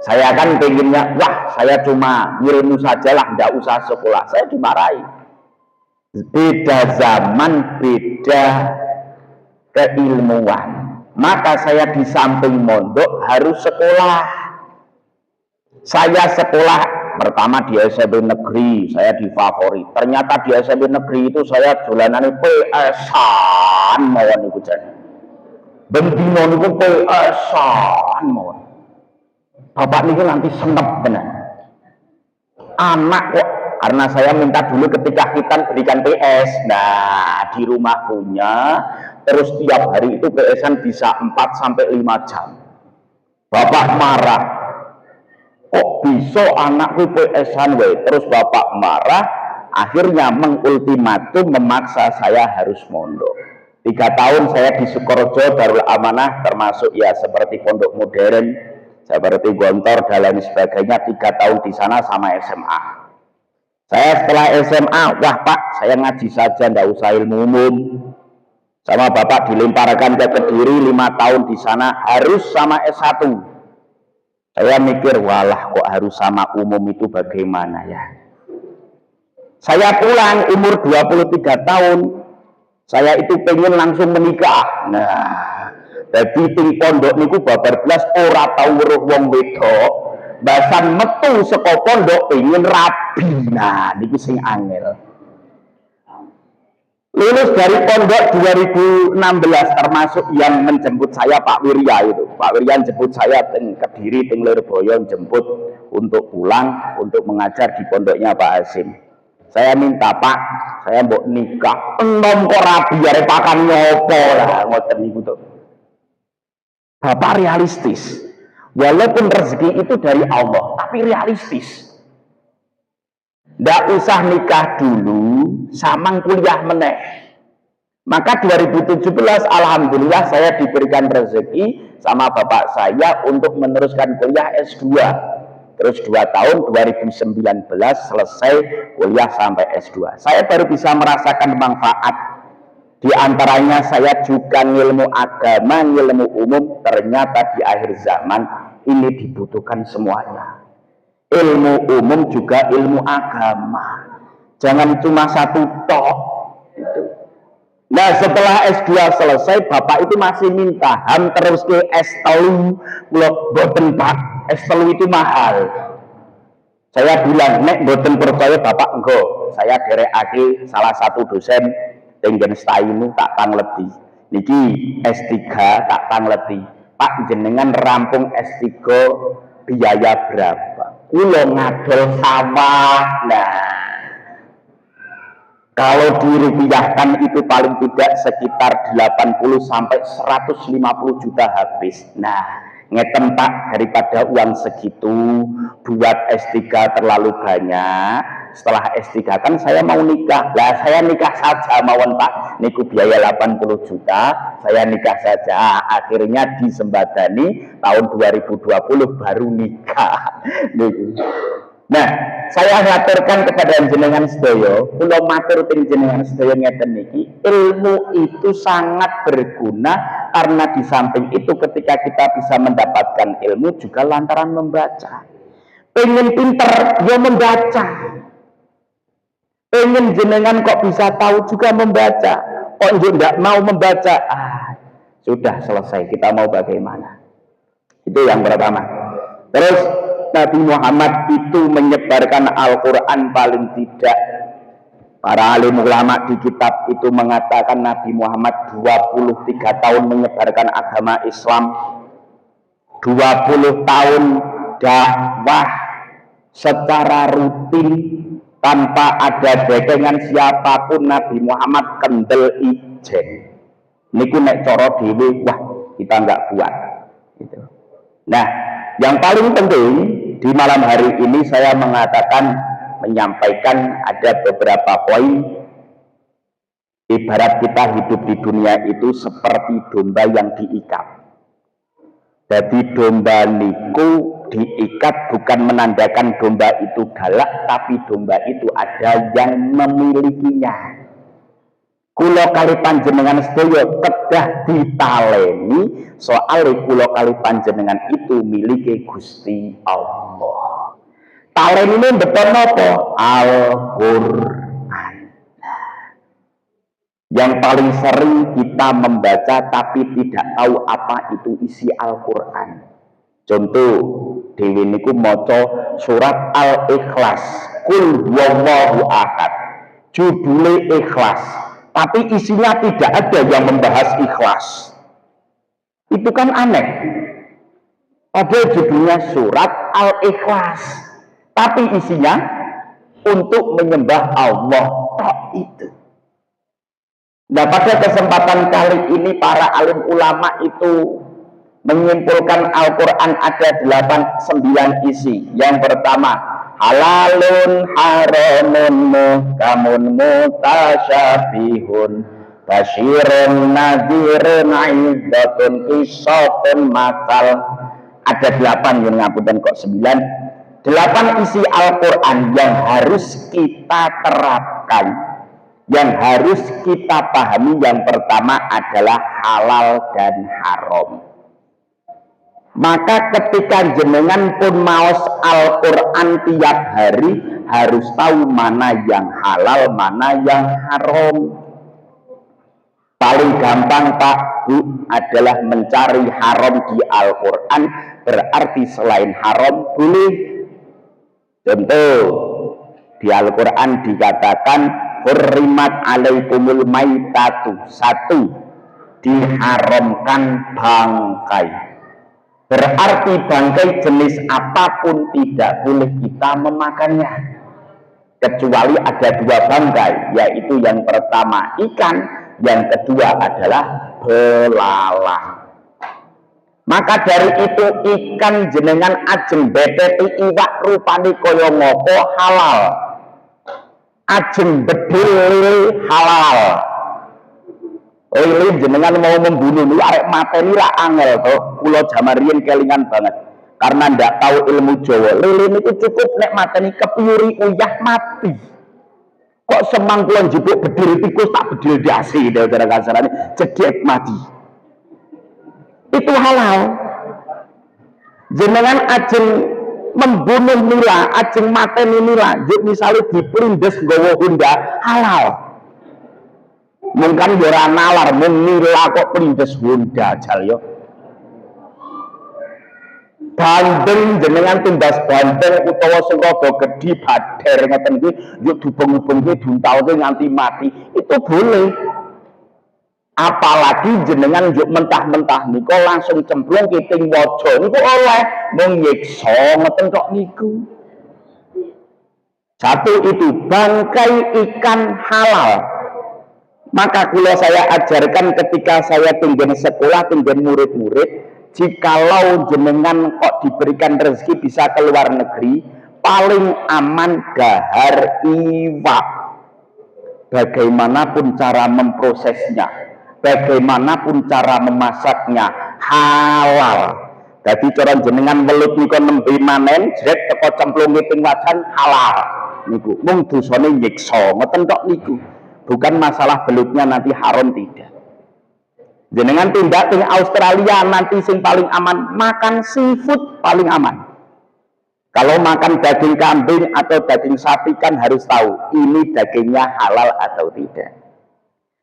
[SPEAKER 1] Saya kan pengennya, wah saya cuma ilmu saja lah, tidak usah sekolah. Saya dimarahi. Beda zaman, beda keilmuan. Maka saya di samping mondok harus sekolah. Saya sekolah pertama di SMP negeri, saya difavorit. Ternyata di SMP negeri itu saya dolanan PS-an mawon niku jan. Bendino niku PS-an mawon. Bapak niku nanti senep tenan. Anak kok, karena saya minta dulu ketika kita berikan PS. Nah, di rumah punya, terus tiap hari itu PS-an bisa 4 sampai 5 jam. Bapak marah. Kok bisa anakku PS-an we? Terus bapak marah, akhirnya mengultimatum memaksa saya harus mondok. 3 tahun saya di Sukorejo Darul Amanah, termasuk ya seperti pondok modern, seperti Gontor dan lain sebagainya. 3 tahun di sana sama SMA. Saya setelah SMA, wah Pak, saya ngaji saja, nggak usah ilmu umum. Sama Bapak dilemparkan ke Kediri, 5 tahun di sana, harus sama S1. Saya mikir, walah kok harus sama umum itu bagaimana ya. Saya pulang umur 23 tahun, saya itu pengen langsung menikah. Nah, jadi ting pondok niku babar belas ora tau weruh wong wedok. Basan metu saka pondok pengen rabi. Nah, niki sing angel. Lulus dari pondok 2016, termasuk yang menjemput saya Pak Wirya itu. Pak Wirya jemput saya teng Kediri, teng Lirboyo, jemput untuk pulang untuk mengajar di pondoknya Pak Hasim. Saya minta Pak, saya mbok nikah. Enom kok rabi arep pakan nyopo lah ngoten niku to. Bapak realistis. Walaupun rezeki itu dari Allah, tapi realistis. Nggak usah nikah dulu, samang kuliah meneh. Maka 2017, alhamdulillah saya diberikan rezeki sama bapak saya untuk meneruskan kuliah S2. Terus 2 tahun, 2019 selesai kuliah sampai S2. Saya baru bisa merasakan manfaat. Di antaranya saya juga ilmu agama, ilmu umum. Ternyata di akhir zaman ini dibutuhkan semuanya. Ilmu umum juga ilmu agama. Jangan cuma satu tok. Nah, setelah S2 selesai, bapak itu masih minta ham terus ke S3. Boten Pak, S3 itu mahal. Saya bilang, nek boten percaya bapak engko. Saya derekake salah satu dosen tenggen staimu tak pangleti. Niki S3 tak pangleti. Pak jenengan rampung S3 biaya berapa? Kulo ngadol sawah. Nah, kalau dirupiahkan itu paling tidak sekitar 80 sampai 150 juta habis. Nah, ngeten Pak, daripada uang segitu buat S3 terlalu banyak. Setelah S3 kan saya mau nikah. Lah saya nikah saja mawon Pak. Niku biaya 80 juta, saya nikah saja. Akhirnya disembadani tahun 2020 baru nikah. Nah, saya ngaturkan kepada jenengan sedaya, kula matur teng jenengan sedaya ngeten niki, ilmu itu sangat berguna karena di samping itu ketika kita bisa mendapatkan ilmu juga lantaran membaca. Pengen pinter, ya membaca. Pengen jenengan kok bisa tahu juga membaca, kok tidak mau membaca, sudah selesai, kita mau bagaimana? Itu yang pertama. Terus Nabi Muhammad itu menyebarkan Al-Quran paling tidak, para alim ulama di kitab itu mengatakan Nabi Muhammad 23 tahun menyebarkan agama Islam, 20 tahun dakwah secara rutin tanpa ada dekengan siapapun. Nabi Muhammad kendel ijen niku nek cara dhewe, wah kita nggak buat gitu. Nah, yang paling penting di malam hari ini saya menyampaikan ada beberapa poin. Ibarat kita hidup di dunia itu seperti domba yang diikat. Jadi domba niku diikat bukan menandakan domba itu galak, tapi domba itu ada yang memilikinya. Kula kali panjenengan sedaya kedah ditaleni soal kula kali panjenengan itu miliki Gusti Allah. Talen ini betul apa? Al-Quran. Yang paling sering kita membaca tapi tidak tahu apa itu isi Al-Quran. Contoh, dewe niku maca surat Al-Ikhlas, Qul huwallahu ahad, judule ikhlas, tapi isinya tidak ada yang membahas ikhlas. Itu kan aneh. Padahal judulnya surat Al-Ikhlas, tapi isinya untuk menyembah Allah tok itu. Nah, pada kesempatan kali ini para alim ulama itu menyimpulkan Al-Quran ada 9 isi. Yang pertama, halalun haramun muhkamun mutasyabihun basyirun nadhirun aizatun qisatun masal. Ada 8, yang ngapunten kok 9. 8 isi Al-Quran yang harus kita terapkan, yang harus kita pahami. Yang pertama adalah halal dan haram. Maka ketika jenengan pun maos Al-Quran tiap hari, harus tahu mana yang halal, mana yang haram. Paling gampang Pak Bu adalah mencari haram di Al-Quran. Berarti selain haram boleh. Contoh, di Al-Quran dikatakan hurrimat alaikumul maitatu. 1, diharamkan bangkai. Berarti bangkai jenis apapun tidak boleh kita memakannya, kecuali ada 2 bangkai, yaitu yang pertama ikan, yang kedua adalah belalang. Maka dari itu ikan jenengan ajeng beteti iwak rupane kaya ngopo halal, ajeng bedil lele halal. Lele jenengan mau membunuh lu arek mateni ra angel to. Kula jaman riyen kelingan banget karena ndak tahu ilmu Jawa. Lele niku cukup nek mateni kepiyuri uyah mati. Kok semang kula njupuk bedil tikus tak bedil dasi gara kasarane cedhek mati. Itu halal. Jenengan ajeng membunuh nila, ajeng mateni nila, misalnya diprindes nggawa Honda, halal. Mungkin ora nalar mung nila kok prindes Honda jal yo. Bandeng jenengan tumbas bandeng utawa Suraga Gedhi Bader ngeten iki yo dubeng-ubengke duntaune nganti mati, itu boleh. Apalagi jenengan yuk mentah-mentah niku langsung cemplung kiting waja niku oleh mung nyiksa ngeten kok niku. 1 itu bangkai ikan halal. Maka kula saya ajarkan ketika saya tinggal sekolah, tinggal murid-murid, jikalau jenengan kok diberikan rezeki bisa ke luar negeri, paling aman dahar iwak. Bagaimanapun cara memprosesnya, bagaimanapun cara memasaknya, halal. Jadi cara jenengan welut niku nembe manen, jret teko cemplunge ping wajan halal. Niku mung dosane nyiksa, ngoten tok niku. Bukan masalah belutnya nanti haram, tidak. Jenengan tindak di Australia nanti sing paling aman makan seafood paling aman. Kalau makan daging kambing atau daging sapi kan harus tahu ini dagingnya halal atau tidak.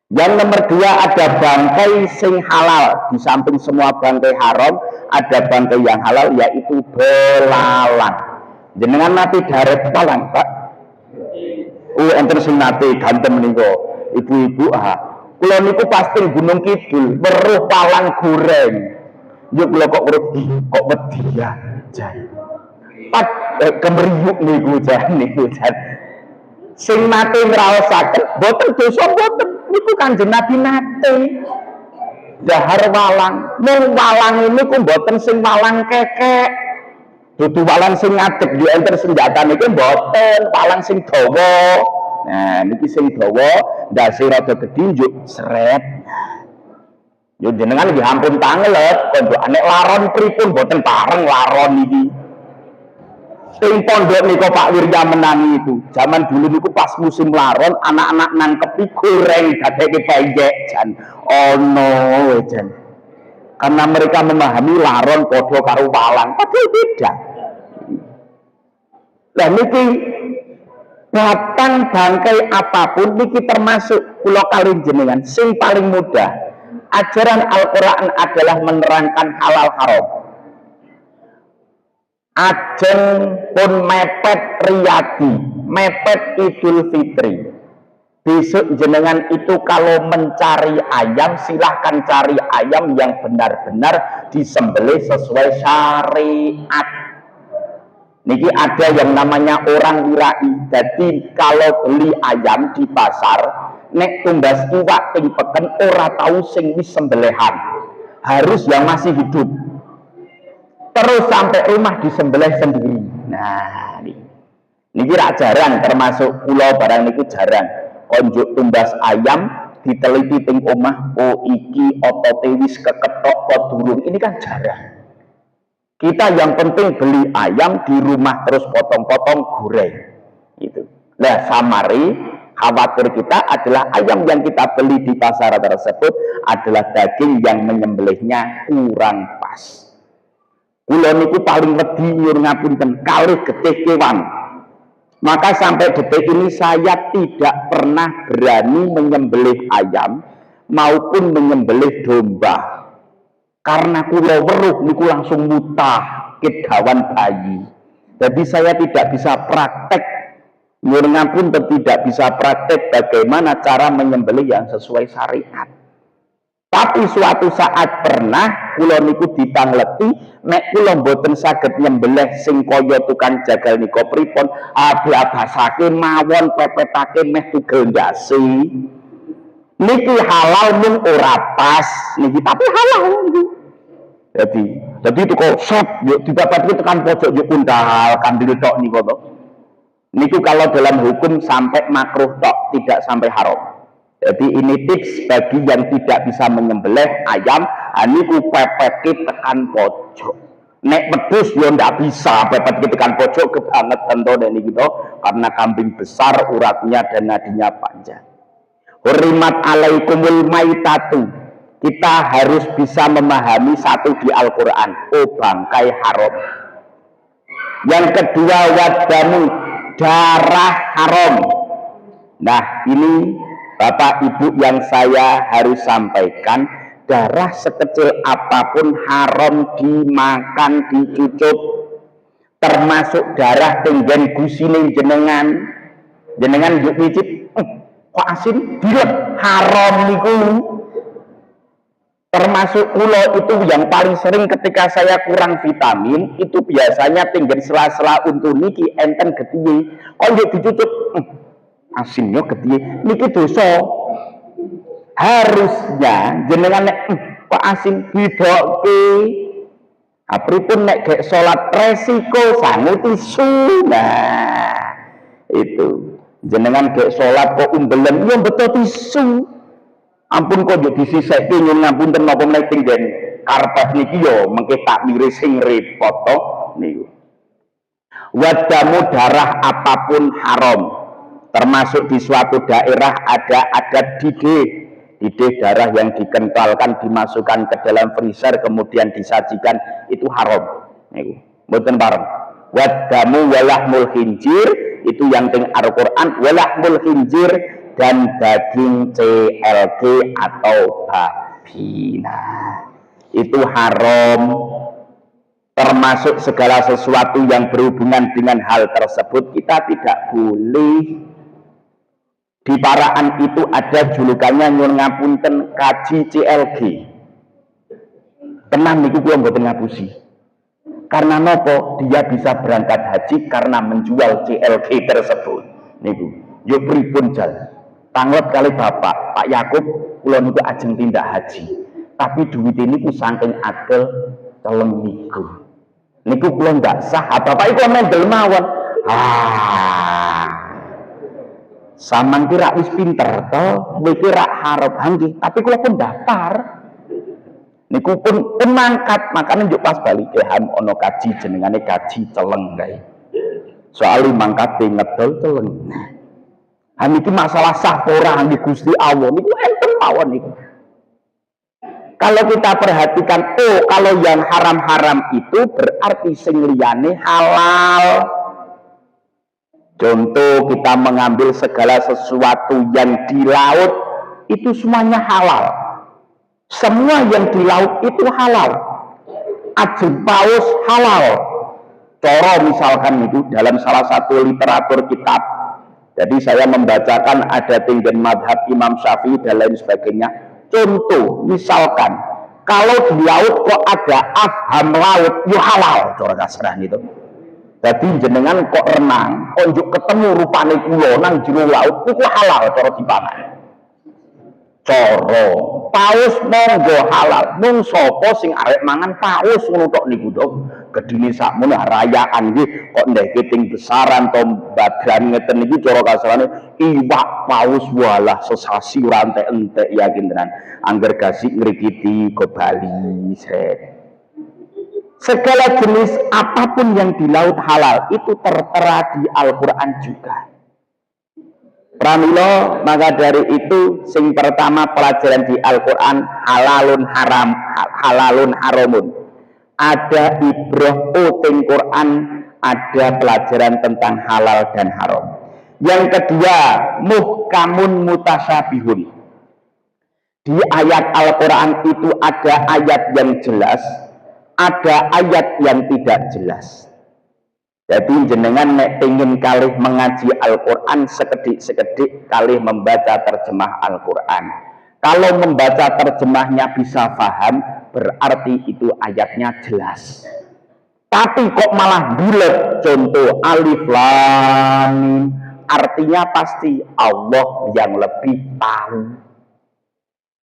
[SPEAKER 1] Yang nomor dua, ada bangkai sing halal. Di samping semua bangkai haram, ada bangkai yang halal, yaitu belalang. Jenengan mati daret palang, Pak? Enten sing nate gantem niku. Ibu-ibu kula niku pasti Gunung Kidul weruh palang goreng. Yo kula kok wedi ya, jan. Pat kemriyuk niku jan. Sing nate ngraosaken boten dosa boten. Niku Kanjeng Nabi nate dahar walang. Mung walang niku boten sing walang kekek. Dudu walang sing ngadeg yo enter senjata niku boten, walang sing dawa. Nah, niki sing dawa ndase rada gedhi njuk sret. Yo jenengan nggih ampun tangelet, kok nek laron pripun boten pareng laron iki. Sing pondok niku Pak Wirya menangi itu. Zaman dulu niku pas musim laron, anak-anak nangkepi goreng dadeke peyek jan. Ono jan. Karena mereka memahami laron padha karo walang, padahal beda. Lah niki batang bangkai apapun niki termasuk kula kalih jenengan sing paling mudah. Ajaran Al-Qur'an adalah menerangkan halal haram. Ajeng pun mepet riyadi, mepet Idul Fitri. Besok jenengan itu kalau mencari ayam, silahkan cari ayam yang benar-benar disembelih sesuai syariat. Niki ada yang namanya orang wirai. Jadi kalau beli ayam di pasar, nek tumbas iwak ping peken ora tahu sing wis sembelihan. Harus yang masih hidup. Terus sampai rumah disembelih sendiri. Nah, niki rak jarang, termasuk pulau barang niku jarang. Konjuk tumbas ayam diteliti ping omah, oh iki otote wis keketok apa durung. Ini kan jarang. Kita yang penting beli ayam di rumah terus potong-potong goreng. Gitu. Nah, samari khawatir kita adalah ayam yang kita beli di pasar tersebut adalah daging yang menyembelihnya kurang pas. Kula niku paling wedi nyuwun ngapunten kalih getih kewan. Maka sampai detik ini saya tidak pernah berani menyembelih ayam maupun menyembelih domba. Karena kula weruh niku langsung mutah kedawan bayi. Jadi saya tidak bisa praktek, nyuwun ngapunten tidak bisa praktek bagaimana cara menyembelih yang sesuai syariat. Tapi suatu saat pernah kula niku ditangleti nek kula mboten saged nyembelih sing kaya tukang jagal nika pripun abasake mawon pepetake meh tugel ndase. Niki halal mung ora pas niki tapi halal niku. Jadi itu kok sop yo didapatke tekan pojok yo kundal kandil tok niku to. Niku kalau dalam hukum sampai makruh tok, tidak sampai haram. Jadi ini tips bagi yang tidak bisa menyembelih ayam, niku pepet tekan pojok. Nek pedus yo ndak bisa pepet tekan pojok kebangetan to niki to, karena kambing besar uratnya dan nadinya panjang. Hurrimat alaikumul maitatu. Kita harus bisa memahami satu di Al-Qur'an, bangkai haram. Yang kedua wadamu, darah haram. Nah, ini Bapak Ibu yang saya harus sampaikan, darah sekecil apapun haram dimakan, dicucup, termasuk darah tenggen gusine jenengan yuk nyicip, kok asin dilep, haram niku. Termasuk kula itu yang paling sering ketika saya kurang vitamin itu biasanya tenggen sela-sela untuk niki enten getihe, kok njuk dicucup asinnya gede niki dosa. Harusnya jenengan nek kok asin didoke pripun nek gek salat resiko sangu tisu. Nah itu jenengan gek salat kok umbelen yo beto tisu, ampun kok yo disisekke nyuwun ngapunten napa menawi tenggen karpet niki yo mengke tak miris sing repot to niku. Wadamu, darah apapun haram. Termasuk di suatu daerah ada adat didih darah yang dikentalkan dimasukkan ke dalam freezer kemudian disajikan, itu haram. Niku mboten bareng. wadamu walahmul khinjir itu yang teng Al-Qur'an, walahmul khinjir dan daging CLG atau babi. Nah, itu haram, termasuk segala sesuatu yang berhubungan dengan hal tersebut kita tidak boleh. Di Paraan itu ada julukannya nyuwun ngapunten kaji CLG. Tenan niku kula mboten ngapusi. Karena nopo? Dia bisa berangkat haji karena menjual CLG tersebut. Niku, yo pripun jal? Tanglet kali Bapak, Pak Yakub, kula niku ajeng tindak haji. Tapi duit ini ku saking agel telung niku. Niku kula ndak sah, Bapak iku mendel mawon. Samang kira wis pinter to, kowe kira harap nggih, tapi kula pun daftar. Niku pun mangkat, makanya njuk pas balik ham ono kaji jenengane kaji celeng kae. Soal mangkat ngedol celeng. Nah, niki masalah sah ora nggih Gusti Allah niku enten mawon niku. Kalau kita perhatikan, kalau yang haram-haram itu berarti sing liyane halal. Contoh kita mengambil segala sesuatu yang di laut itu semuanya halal. Semua yang di laut itu halal. Ajeng paus halal. Coro misalkan itu dalam salah satu literatur kitab. Jadi saya membacakan ada tinggian madhab Imam Syafi'i dan lain sebagainya. Contoh misalkan kalau di laut kok ada afham laut, ya halal. Coro kasran itu. Jadi jenengan kok renang, konjuk ketemu rupane kula nang jero laut, iku halal cara dipangan. Cara paus monggo halal. Mung sapa sing arek mangan paus ngono tok niku to. Gedine sakmono rayaan iki kok ndeke ting besaran to badran ngeten iki cara kasarane iwak paus walah sesasi ora entek-entek yakin tenan. Angger gasik ngrikiti go Bali sret. Segala jenis apapun yang di laut halal itu tertera di Al-Quran juga. Pramila, maka dari itu sing pertama pelajaran di Al-Quran halalun haram, halalun haramun. Ada ibrah teng Quran, ada pelajaran tentang halal dan haram. Yang kedua, muhkamun mutasyabihun. Di ayat Al-Quran itu ada ayat yang jelas, ada ayat yang tidak jelas. Jadi jenengan nek pengen kalih mengaji Al-Quran sekedik-sekedik kalih membaca terjemah Al-Quran. Kalau membaca terjemahnya bisa paham, berarti itu ayatnya jelas. Tapi kok malah bulet, contoh alif lam mim, artinya pasti Allah yang lebih tahu.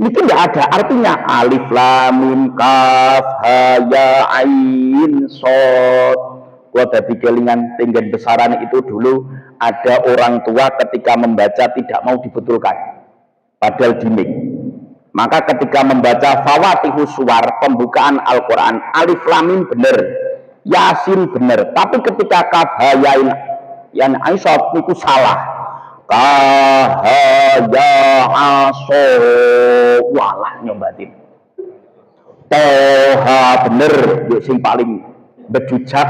[SPEAKER 1] Itu tidak ada artinya alif lam mim kaf ha ya ain shad. Gua tadi kelingan tinggian besaran itu dulu ada orang tua ketika membaca tidak mau dibetulkan padahal dimik. Maka ketika membaca Fawatihus Suwar pembukaan Al-Quran alif lam mim bener, Yasin bener, tapi ketika kaf ha ya ain shad itu salah. Kahaya aso walah nyombatin toha bener yuk sing paling bejujak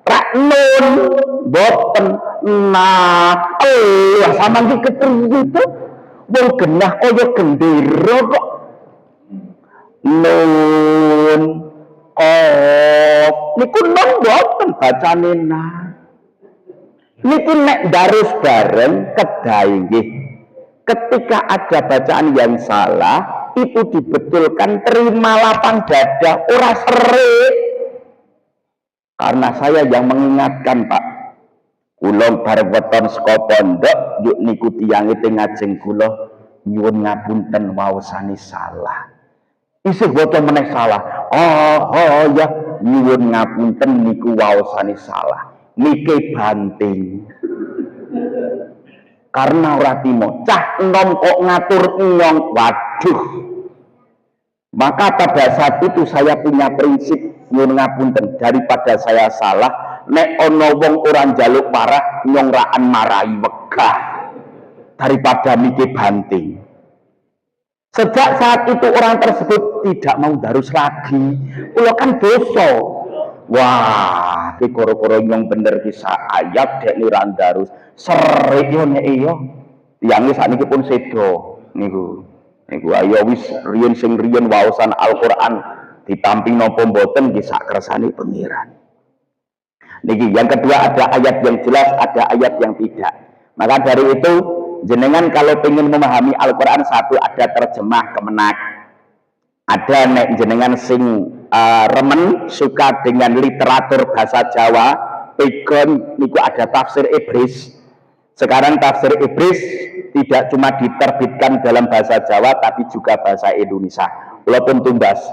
[SPEAKER 1] rak nun boten nah sama ki ketriyu itu wong genah kaya gendera kok nun qaf niku nun boten bacane nah. Niki nek darus bareng kedai nggih. Ketika ada bacaan yang salah, itu dibetulkan terima lapang dada, ora serik. Karena saya yang mengingatkan, Pak. Kula bar weton saka pondok, yuk niku tiyange teng ngajeng kula nyuwun ngapunten waosane salah. Isih boten meneh salah. Oh ya nyuwun ngapunten niku waosane salah. Nike banting karena ora timo cah enom kok ngatur nyong, waduh. Maka pada saat itu saya punya prinsip nyuwun ngapunten, daripada saya salah nek ana wong ora njaluk parah nyong raan marahi wegah daripada nike banting. Sejak saat itu orang tersebut tidak mau darus lagi. Kula kan dosa. Wah, ki koro-koro nyong bener kisah ayat dek nirandarus serik yo nek yo tiyang sakniki pun sedo niku ayo wis riyen waosan Al-Qur'an ditampi napa mboten nggih sak kersane pengiran. Niki yang kedua, ada ayat yang jelas, ada ayat yang tidak. Maka dari itu jenengan kalau ingin memahami Al-Qur'an, satu ada terjemah kemenak. Ada nek jenengan sing remen suka dengan literatur bahasa Jawa, pegon niku ada tafsir Ibris. Sekarang tafsir Ibris tidak cuma diterbitkan dalam bahasa Jawa tapi juga bahasa Indonesia. Walaupun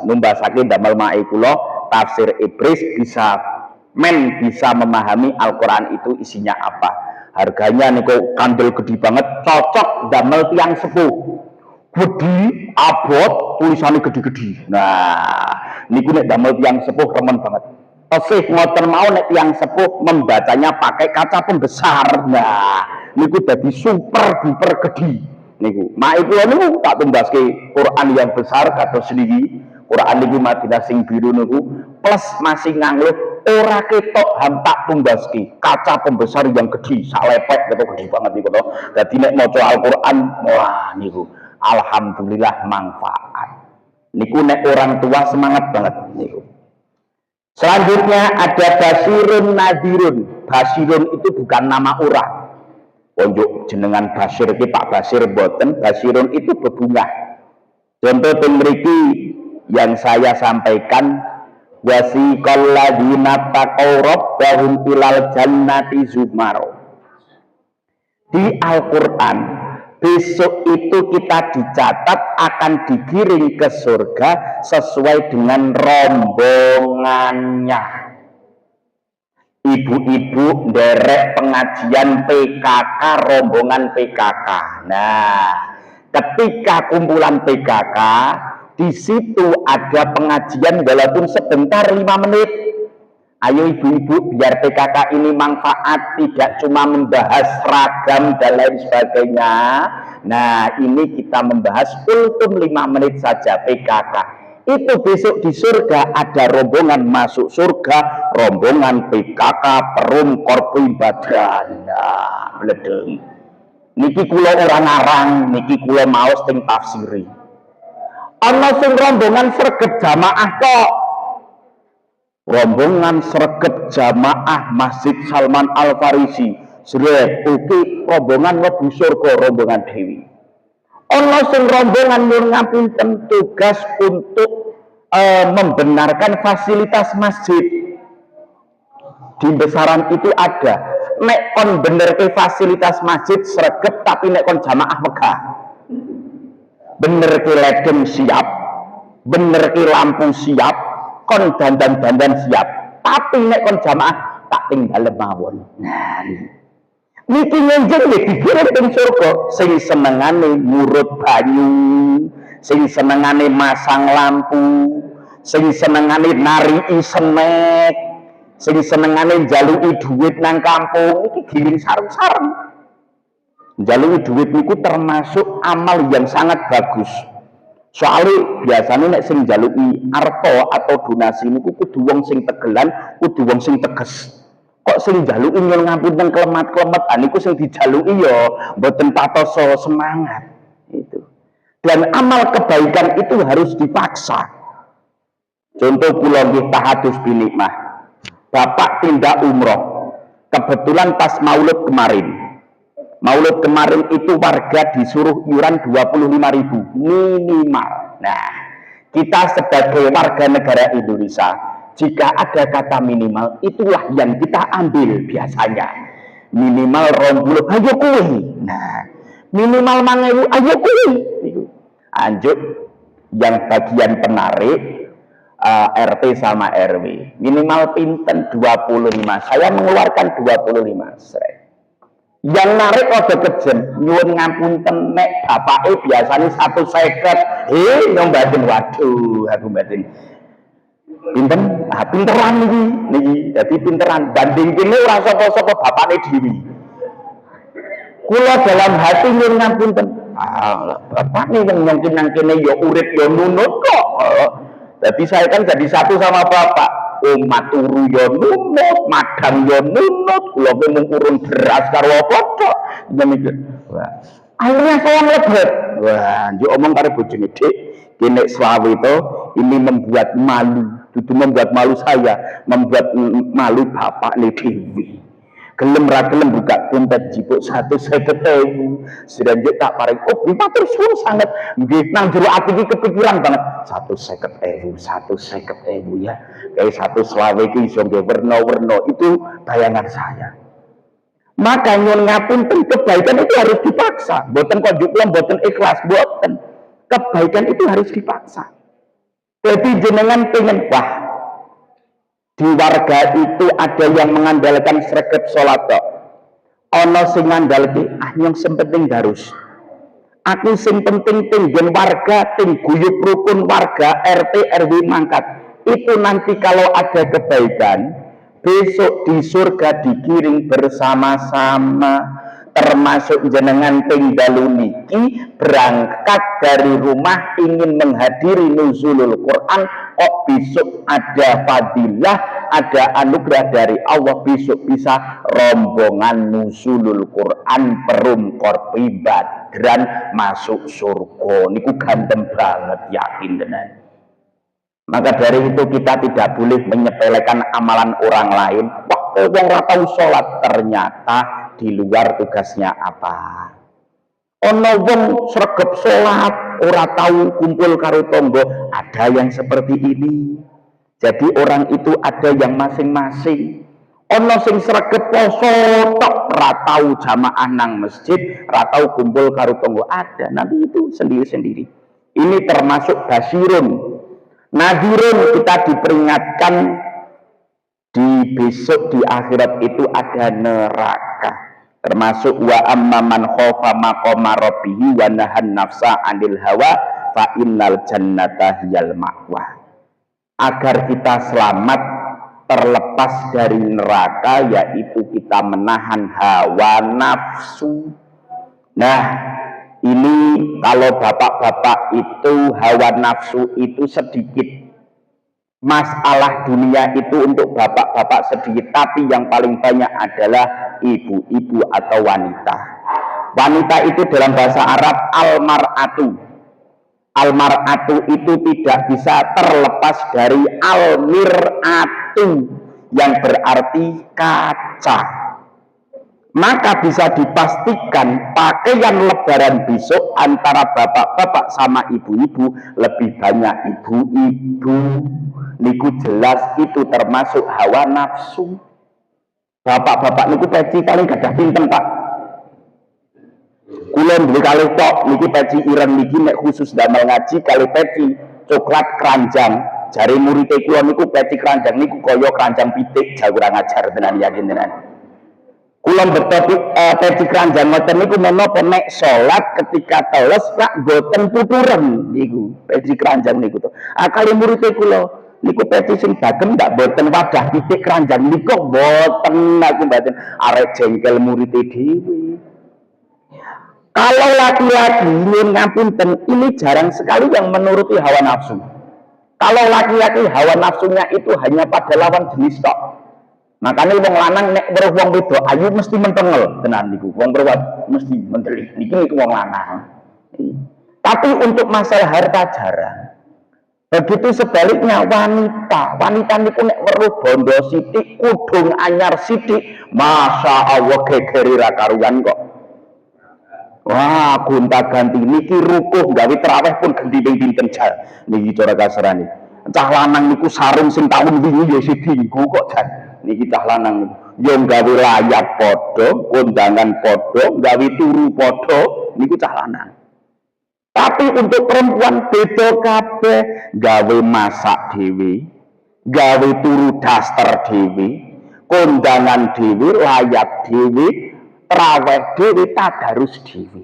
[SPEAKER 1] numbasake damel mae kula tafsir Ibris bisa memahami Al-Qur'an itu isinya apa. Harganya niku kandel gede banget, cocok damel tiang sepuh. Gede, abot, tulisannya gede-gede. Nah, niku nek damel tiang sepuh remen banget. Tesih ngoten mau nek tiang sepuh membacanya pakai kaca pembesar. Nah, niku dadi super duper gede. Niku, mak iku niku tak tumbaske Quran yang besar kados niki. Quran niki Madinah sing biru niku plus masih ngangluh ora ketok hampak tumbaske kaca pembesar yang gede, salepek gitu gede banget niku to. Dadi nek maca Al-Qur'an, wah niku alhamdulillah manfaat. Niku nek orang tua semangat banget niku. Selanjutnya ada Basirun Nadirun. Basirun itu bukan nama orang. Onjuk jenengan Basir ki Pak Basir boten, Basirun itu bebungah. Contoh mriki yang saya sampaikan, wasiqal ladzina taqaw rabbahum ilal jannati zumaro. Di Al-Qur'an besok itu kita dicatat akan digiring ke surga sesuai dengan rombongannya. Ibu-ibu derek pengajian PKK, rombongan PKK. Nah, ketika kumpulan PKK, di situ ada pengajian walaupun sebentar 5 menit. Ayo ibu-ibu, biar PKK ini manfaat, tidak cuma membahas seragam dan lain sebagainya. Nah, ini kita membahas ultum 5 menit saja PKK. Itu besok di surga ada rombongan masuk surga, rombongan PKK Perum Korpri Badan. Nah, bledeng. Niki kula ora ngarang, niki kula maos teng tafsiri. Ana sing rombongan sregep jamaah kok. Rombongan sregep jamaah Masjid Salman Al Farisi. Sret, oke rombongan mlebu surga, rombongan Dewi. Ono sing rombongan nyuwun ngapunten tugas untuk membenarkan fasilitas masjid. Di besaran itu ada nek kon bener ke fasilitas masjid sregep tapi nek kon jamaah megah. Bener ke ledeng siap, bener ke lampu siap, kon dandan-dandan siap. Tapi nek kon jamaah tak tinggal mawon. Nah, niki njenjeng dikirim teng surga sing senengane ngurut banyu, sing senengane masang lampu, sing senengane nari senek, sing senengane njaluki duit nang kampung iki giling sareng-sareng. Njaluki duit niku termasuk amal yang sangat bagus. Soalnya biasanya nek sing njaluki arto atau donasi niku kudu wong sing tegelan, kudu wong sing teges. Kok sing jaluki nyuwun ngapunten klemat-klemet niku sing dijaluki ya mboten patoso semangat itu. Dan amal kebaikan itu harus dipaksa. Contoh kula nggih tahadus binikmah. Bapak tindak umroh. Kebetulan pas Maulud kemarin. Maulud kemarin itu warga disuruh iuran 25.000 minimal. Nah, kita sebagai warga negara Indonesia, jika ada kata minimal, itulah yang kita ambil biasanya. Minimal 20, ayo kuwi. Nah, minimal 5.000, ayo kuwi. Lanjut, yang bagian penarik, RT sama RW. Minimal pinten 25. Saya mengeluarkan 25. Yang narik kode kejem, nyuwun ngapunten nek bapake biasanya 150. Nyombatin, waduh, aku batin. Pinten, pinteran niki, jadi pinteran. Banding kene ora sapa-sapa bapakne dhewe. Kula dalam hati nyuwun ngapunten. Bapak nih yang mungkin nang kene ya urip ya nunut kok. Jadi saya kan jadi satu sama bapak. umat turu ya nunut, madang ya nunut, kula mung urun beras karo apa tok. Mikir, wah, akhirnya saya lebet. Wah, yo omong karo bojone, Dik, kene selawe itu ini membuat malu, itu membuat malu saya, membuat malu bapak nih dewi. Gelem ra gelem buka dompet jipuk 150.000 sedanjut tak paring oh matur suwun sanget nggih nang jero ati iki kepikiran banget 150.000 ya kayak 120 iki iso nggih werna-werna itu bayangan saya. Maka nyuwun ngapunten kebaikan itu harus dipaksa, mboten kok kula mboten ikhlas mboten. Kebaikan itu harus dipaksa. Jadi jenengan pengen wah di warga itu ada yang mengandalkan sregep sholat kok. Ono sing ngandalke nyong sempenting harus. Aku sing penting tinggen warga, ting guyub rukun warga RT RW mangkat. Itu nanti kalau ada kebaikan, besok di surga digiring bersama-sama. Termasuk jenengan tinggal niki berangkat dari rumah ingin menghadiri nuzulul Quran kok besok ada fadilah ada anugerah dari Allah besok bisa rombongan nuzulul Quran perumkor badran masuk surga niku ganteng banget yakin tenan. Maka dari itu kita tidak boleh menyepelekan amalan orang lain. Wah, wong ora tau sholat ternyata di luar tugasnya apa. Ono wong sregep sholat ora tahu kumpul karo tonggo, ada yang seperti ini. Jadi orang itu ada yang masing-masing. Ono sing sregep poso tok ora tahu jamaah nang masjid, ora tahu kumpul karo tonggo, ada. Nanti itu sendiri-sendiri. Ini termasuk basyirun. Nadhirun kita diperingatkan di besok di akhirat itu ada neraka. Termasuk wa amman khofa maqama rabbih wa nahan nafsa 'anil hawa fa innal jannata hiyal ma'wa. Agar kita selamat terlepas dari neraka yaitu kita menahan hawa nafsu. Nah, ini kalau bapak-bapak itu hawa nafsu itu sedikit. Masalah dunia itu untuk bapak-bapak sedikit, tapi yang paling banyak adalah ibu-ibu atau wanita. Wanita itu dalam bahasa Arab al-mar'atu. Al-mar'atu itu tidak bisa terlepas dari al-mir'atu yang berarti kaca. Maka bisa dipastikan pakaian lebaran besok antara bapak-bapak sama ibu-ibu lebih banyak ibu-ibu. Niku jelas itu termasuk hawa nafsu. Bapak-bapak niku peci paling gadah pinten Pak. Kula duwe kalih tok niki peci ireng niki nek khusus damel ngaji kalih peci coklat keranjang. Jare murid kula niku peci keranjang niku kaya keranjang pitik jawurang ajar tenan yakin tenan. Kula beto peci keranjang ngoten niku menapa nek salat ketika teles Pak boten puturen niku peci keranjang niku to. Akale murid kula niku peci sing bagem ndak boten wadah pitik keranjang niku boten aku mboten arek jengkel murid dhewe. Kalau laki-laki nyuwun ngapunten ini jarang sekali yang menuruti hawa nafsu. Kalau laki-laki hawa nafsunya itu hanya pada lawan jenis tok. Makanya wong lanang nek weruh wong wedok ayu mesti mentengel tenan niku. Wong perempuan mesti menteli. Niki wong lanang. Tapi untuk masalah harta jarang. Begitu sebaliknya wanita. Wanita niku nek weruh bondo sithik, kudung anyar sithik, masya Allah gegeri ra karuan kok. Wah, gonta-ganti niki rukuh gawe traweh pun ganti ping pinten jal. Niki cara kasarane. Cah lanang niku sarung sing taun wingi ya sidinggo kok jan. Niki cah lanang niku yo gawe layat padha, kondangan padha, gawe turu padha, niku cah lanang. Tapi untuk perempuan beda kabeh, gawe masak dhewe, gawe turu daster dhewe, kondangan dhewe, layat dhewe, traweh dhewe, tadarus dhewe.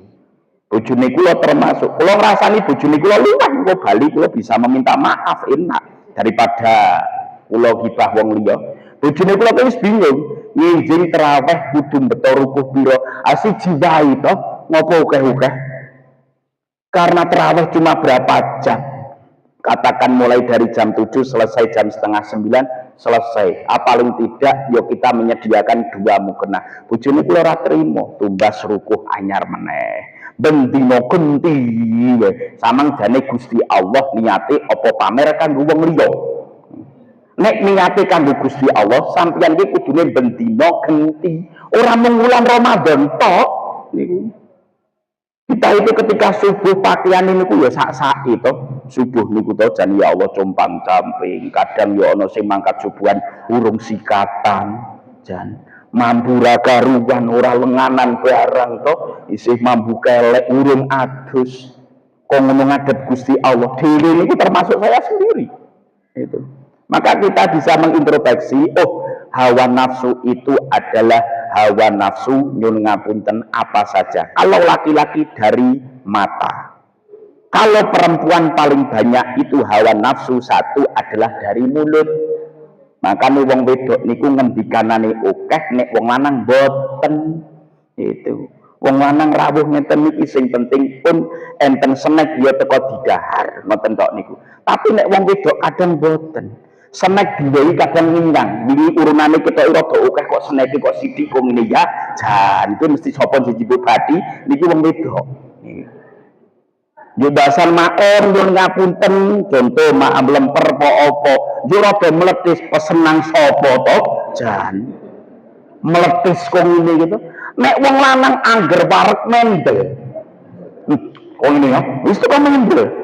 [SPEAKER 1] Bojone kula termasuk, kula ngrasani bojone kula luwih kula bali kula bisa meminta maaf enak daripada kula gibah wong liya. Bojone kula wis bingung, nginjing traweh kudu beto rukuh pira? Siji wae to, ngopo akeh-akeh? Karena terawih cuma berapa jam? Katakan mulai dari jam 7 selesai jam setengah 9, selesai. Paling tidak yo kita menyediakan 2 mukena. Bojone kula ora trimo, tumbas rukuh anyar meneh. Bendina genti samang jane Gusti Allah niate apa pamer kanggo wong liya. Nek niate kanggo Gusti Allah, sampeyan iki kudune bendina genti, ora mung wulan Ramadan tok niku. Kita itu ketika subuh pakaian niku ya sak-sak itu subuh niku to jan ya Allah compang camping, kadang ya ana sing mangkat subuhan urung sikatan jan mambu ra karuan ora lenganan barang to isih mambu kelek urung adus kok ngono ngadep Gusti Allah dhewe niku termasuk saya sendiri itu. Maka kita bisa mengintrospeksi, oh hawa nafsu itu adalah hawa nafsu nyun ngapunten apa saja. Kalau laki-laki dari mata, kalau perempuan paling banyak itu hawa nafsu satu adalah dari mulut. Maka nih wong wedok niku ngendikanane akeh, nek wong lanang boten itu. Wong lanang rawuh ngeten niki sing penting pun enten senek ya teko didahar ngoten tok niku. Tapi nek wong wedok kadang boten. Senek diwehi kadang nginyang, wingi urunane kita rada akeh kok seneke kok sithik kok ngene ya. Jan itu mesti sapa njijibuk badi niki wong wedok. Niki. Yo basan maem yo ngapunten, contoh maem lemper po apa, yo rada meletis pesenang sapa to? Jan. Meletis kok ngene gitu. Nek wong lanang angger wareg mendel. Kok ngene ya? Wis kok mendel.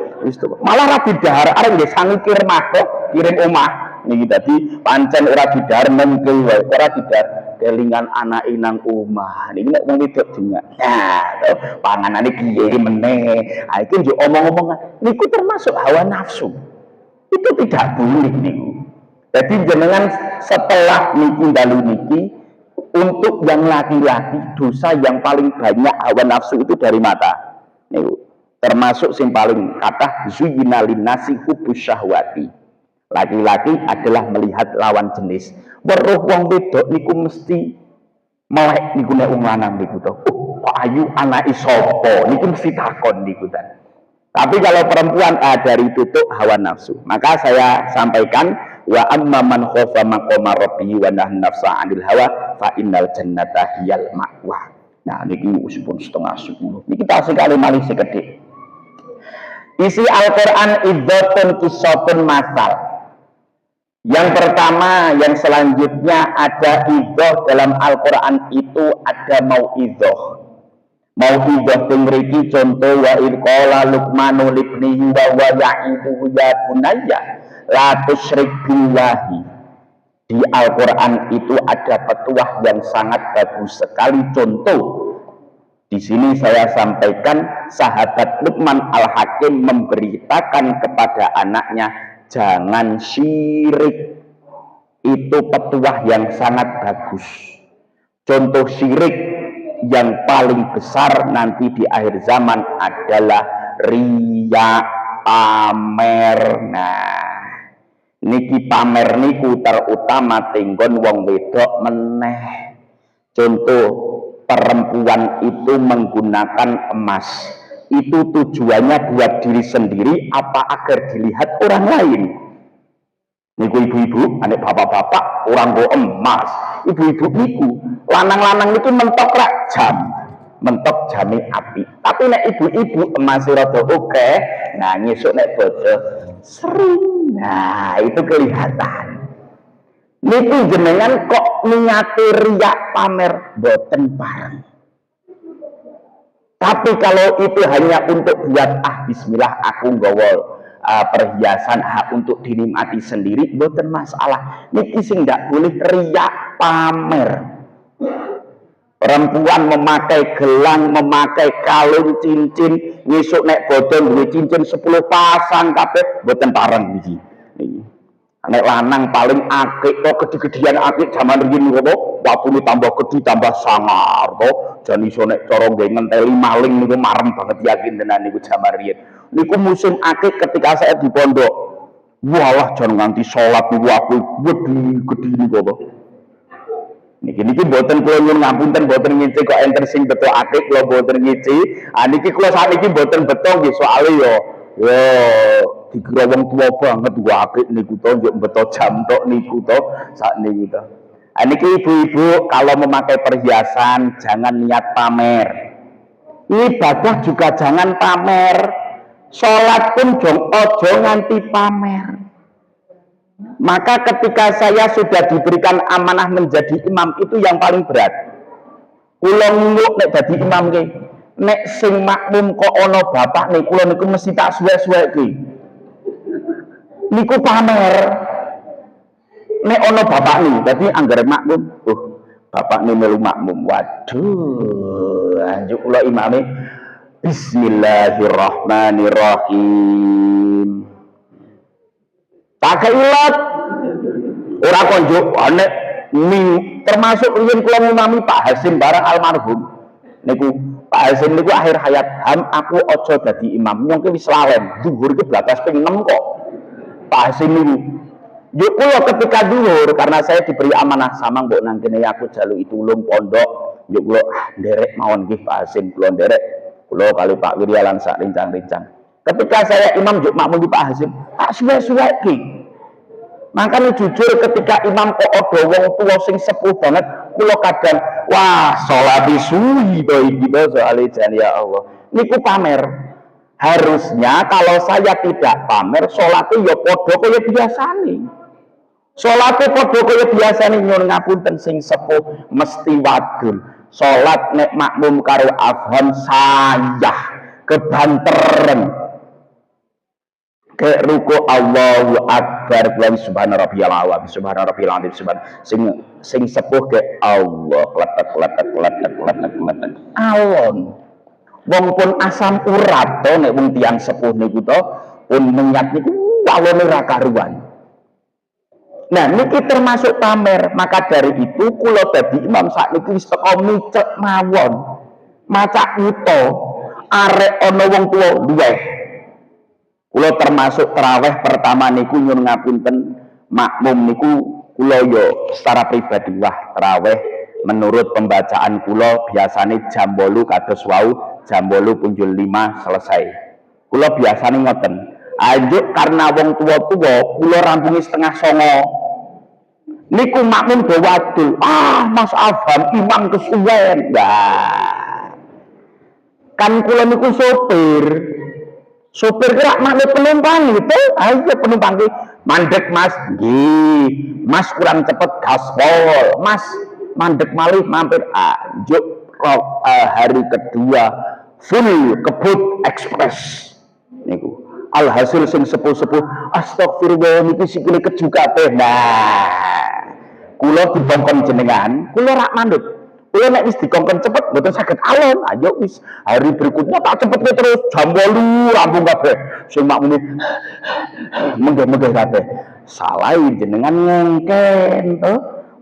[SPEAKER 1] Malah ra didahar arek nggih sangi kirim omah niki dadi pancen ora didahar mengkel wae ora didahar kelingan anake nang omah niki nek wong wedok dingak nah panganane piye meneh ha iki njuk omong-omongan niku termasuk hawa nafsu itu tidak boleh niku jadi jenengan setelah niki dalu niki untuk yang laki-laki dosa yang paling banyak hawa nafsu itu dari mata niku termasuk yang paling kathah zuyina linnasi hubbus syahwati. Laki-laki adalah melihat lawan jenis. Weruh wong wedok niku mesti melek niku nek wong lanang niku to. Kok ayu anake sapa? Niku mesti takon niku ta. Tapi kalau perempuan dari tutuk hawa nafsu. Maka saya sampaikan wa amma man khafa maqama rabbih wa nahan nafsa 'anil hawa fa innal jannata hiyal ma'wa. Nah niki wis pun 9:30. Niki tak sekali malih sekedhik. Isi Al-Quran idhatun kisotun masal. Yang pertama, yang selanjutnya ada idhah dalam Al-Quran itu ada mau'idhah. Mau'idhah pengriki contoh wa irqala luqmanu libnihi wa wa ya'iduhu ya bunayya la tusyrik billahi. Di Al-Quran itu ada petuah yang sangat bagus sekali contoh. Di sini saya sampaikan sahabat Luqman Al-Hakim memberitakan kepada anaknya jangan syirik. Itu petuah yang sangat bagus. Contoh syirik yang paling besar nanti di akhir zaman adalah riya, pamer. Nah, niki pamer niku terutama tinggon wong wedok meneh. Contoh perempuan itu menggunakan emas itu tujuannya buat diri sendiri apa agar dilihat orang lain niku ibu-ibu anek bapak-bapak orang go emas ibu-ibu niku lanang-lanang niku mentok rak jam mentok jame api tapi nek ibu-ibu emas rada oke nah ngesuk nek bodo sering nah itu kelihatan niku jenengan kok niate riak pamer boten pareng. Tapi kalau itu hanya untuk buat bismillah aku nggawa perhiasan untuk dinikmati sendiri boten masalah. Niki sing ndak boleh riak pamer. Perempuan memakai gelang, memakai kalung, cincin, ngesuk nek bodho duwe cincin 10 pasang kabeh boten pareng niki. Nek lanang paling akik kok gede-gedean akik zaman riyin niku wapune tambah gede tambah sangar to jan iso nek cara nggih ngenteli maling niku marem banget yakin tenan niku zaman riyin niku musim akik ketika saya di pondok walah jan nganti salat niku aku gede niku to niki mboten kula nyuwun ngapunten mboten ngici kok enten sing beto akik kula mboten ngici niki kula sakniki mboten beto nggih soalé yo dikira wong tua banget apik niku to njuk beto jam tok niku to sakniki to. Niki ibu-ibu kalau memakai perhiasan jangan niat pamer. Ibadah juga jangan pamer. Sholat pun ojo nganti pamer. Maka ketika saya sudah diberikan amanah menjadi imam, itu yang paling berat. Kula nguk nek dadi imam ki, nek sing makmum kok ana bapak nih, kula niku mesti tak suwek-suweki. Niku pamer. Nek ana bapak nih, dadi anggere makmum, bapak nih melu makmum. Waduh, anjuk kula imame Bismillahirrahmanirrahim. Pakai ilat ora konjuk nek termasuk riyen kula ngimami Pak Hasim barang almarhum niku. Pak Hasim niku akhir hayat, "Ham aku aja dadi imam nyongke wis lalen dhuwur ki blatas ping 6 kok." Pak Hasim niku yo kula ketika dhuwur karena saya diberi amanah sama mbok nang kene aku jaluki tulung pondok yo kula nderek mawon nggih Pak Hasim kula nderek kula kali Pak Wirya lan sak rincang-rincang. Ketika saya imam juk makmum di Pak Hasim, tak suwe-suweki. Makanya jujur ketika imam kok ada wong tua sing sepuh banget, kula kadang wah sholat suwi to iki to soalé jan ya Allah. Niku pamer. Harusnya kalau saya tidak pamer, sholatnya ya padha kaya biasane. Sholatnya padha kaya biasane nyuwun ngapunten sing sepuh mesti wadul. Sholat nek makmum karo afham sayah kebanteren. Ke ruku Allahu Akbar wa subhana rabbiyal a'la subhana rabbil azim sing sepuh ke Allah kletek alon wong pun asam urat to nek wong tiyang sepuh niku to pun menyat niku alone ra karuan. Nah niki termasuk pamer. Maka dari itu kula dadi imam sakniki wis teko micek mawon macak uta arek ana wong tuwa luweh. Kula termasuk tarawih pertama niku nyuwun ngapunten makmum niku kula yo secara pribadi wah tarawih menurut pembacaan kula biasane jam 8 kados wau jam 8 punjul 5 selesai. Kula biasane ngoten. Ajuk karena wong tua-tua kula rampungi setengah 9. Niku makmum do wadul. Mas Afam imam kesuwen. Nah. Kan kula niku sopir. Sopir gerak makmum penumpang itu, ayo penumpang mandek mas, mas kurang cepet gaspol, mas mandek malih mampir ajuk hari kedua full kebut ekspres, niku alhasil sing sepuh-sepuh, astagfirullah niki sikile kejuka teh, nah, kula dibongkon jenengan, kula rak mandek. Kula nek wis dikongkon cepet mboten saged alon. Ayo wis hari berikutnya tak cepet terus jam 8 rampung kabeh. Sing makmune menggeh-menggeh kabeh. Salah jenengan ngengken to.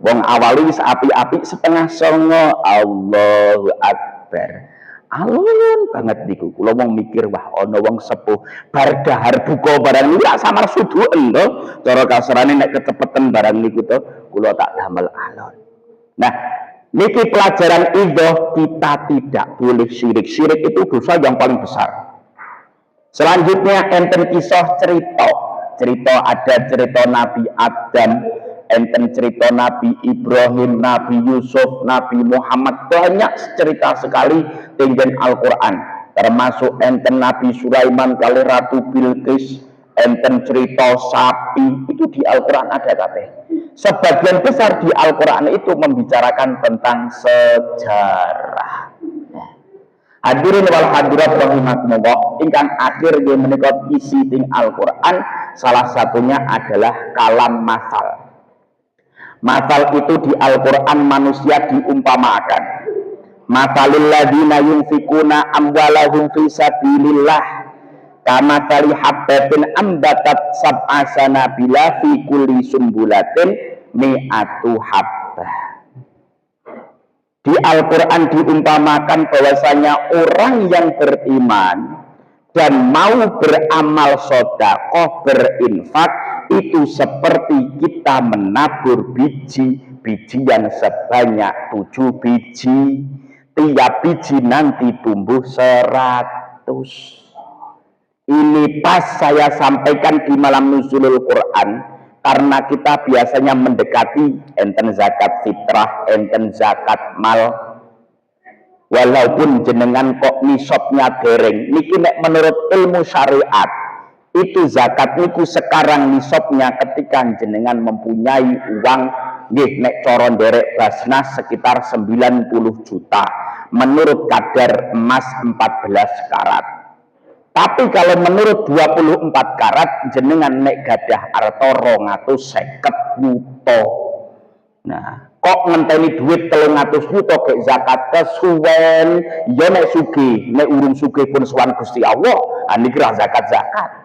[SPEAKER 1] Wong awali wis apik-apik setengah 9 Allahu Akbar. Alon banget niku. Kula wong mikir wah ana wong sepuh bar dahar buka barang niku lak samar suduken to. Cara kasarane nek kecepeten barang niku to kula tak damel alon. Nah, niki pelajaran idoh kita tidak boleh syirik. Syirik itu dosa yang paling besar. Selanjutnya enten kisah cerita ada cerita Nabi Adam, enten cerita Nabi Ibrahim, Nabi Yusuf, Nabi Muhammad, banyak cerita sekali tenggen Al-Quran. Termasuk enten Nabi Sulaiman kali Ratu Bilqis, enten cerita sapi itu di Al-Quran ada kabeh. Sebagian besar di Al-Quran itu membicarakan tentang sejarah. Hadirin wal hadirat rahimakumullah, ingkang akhir yang menikah isi ting Al-Quran, salah satunya adalah kalam masal. Masal itu di Al-Quran manusia diumpamakan. Masalul ladzina yunfikuna amwalahum fi sabilillah kama tali habbatin ambatat sab'a sanabila fi kulli sumbulatin mi'atu habbah. Di Al-Quran diumpamakan bahwasanya orang yang beriman dan mau beramal sedekah berinfak itu seperti kita menabur biji-bijian sebanyak 7 biji. Tiap biji nanti tumbuh 100. Ini pas saya sampaikan di malam nuzulul Quran karena kita biasanya mendekati enten zakat fitrah, enten zakat mal. Walaupun jenengan kok nisabnya dereng, niki nek menurut ilmu syariat itu zakat niku sekarang nisabnya ketika jenengan mempunyai uang nggih nek cara nderek Basnas sekitar 90 juta menurut kadar emas 14 karat. Tapi kalau menurut 24 karat jenengan nek gadah harta 250 juta. Nah, kok ngenteni duit 300 juta ke zakat kesuwen ya nek sugih, nek urung sugih pun sowan Gusti Allah, niki ra zakat-zakat.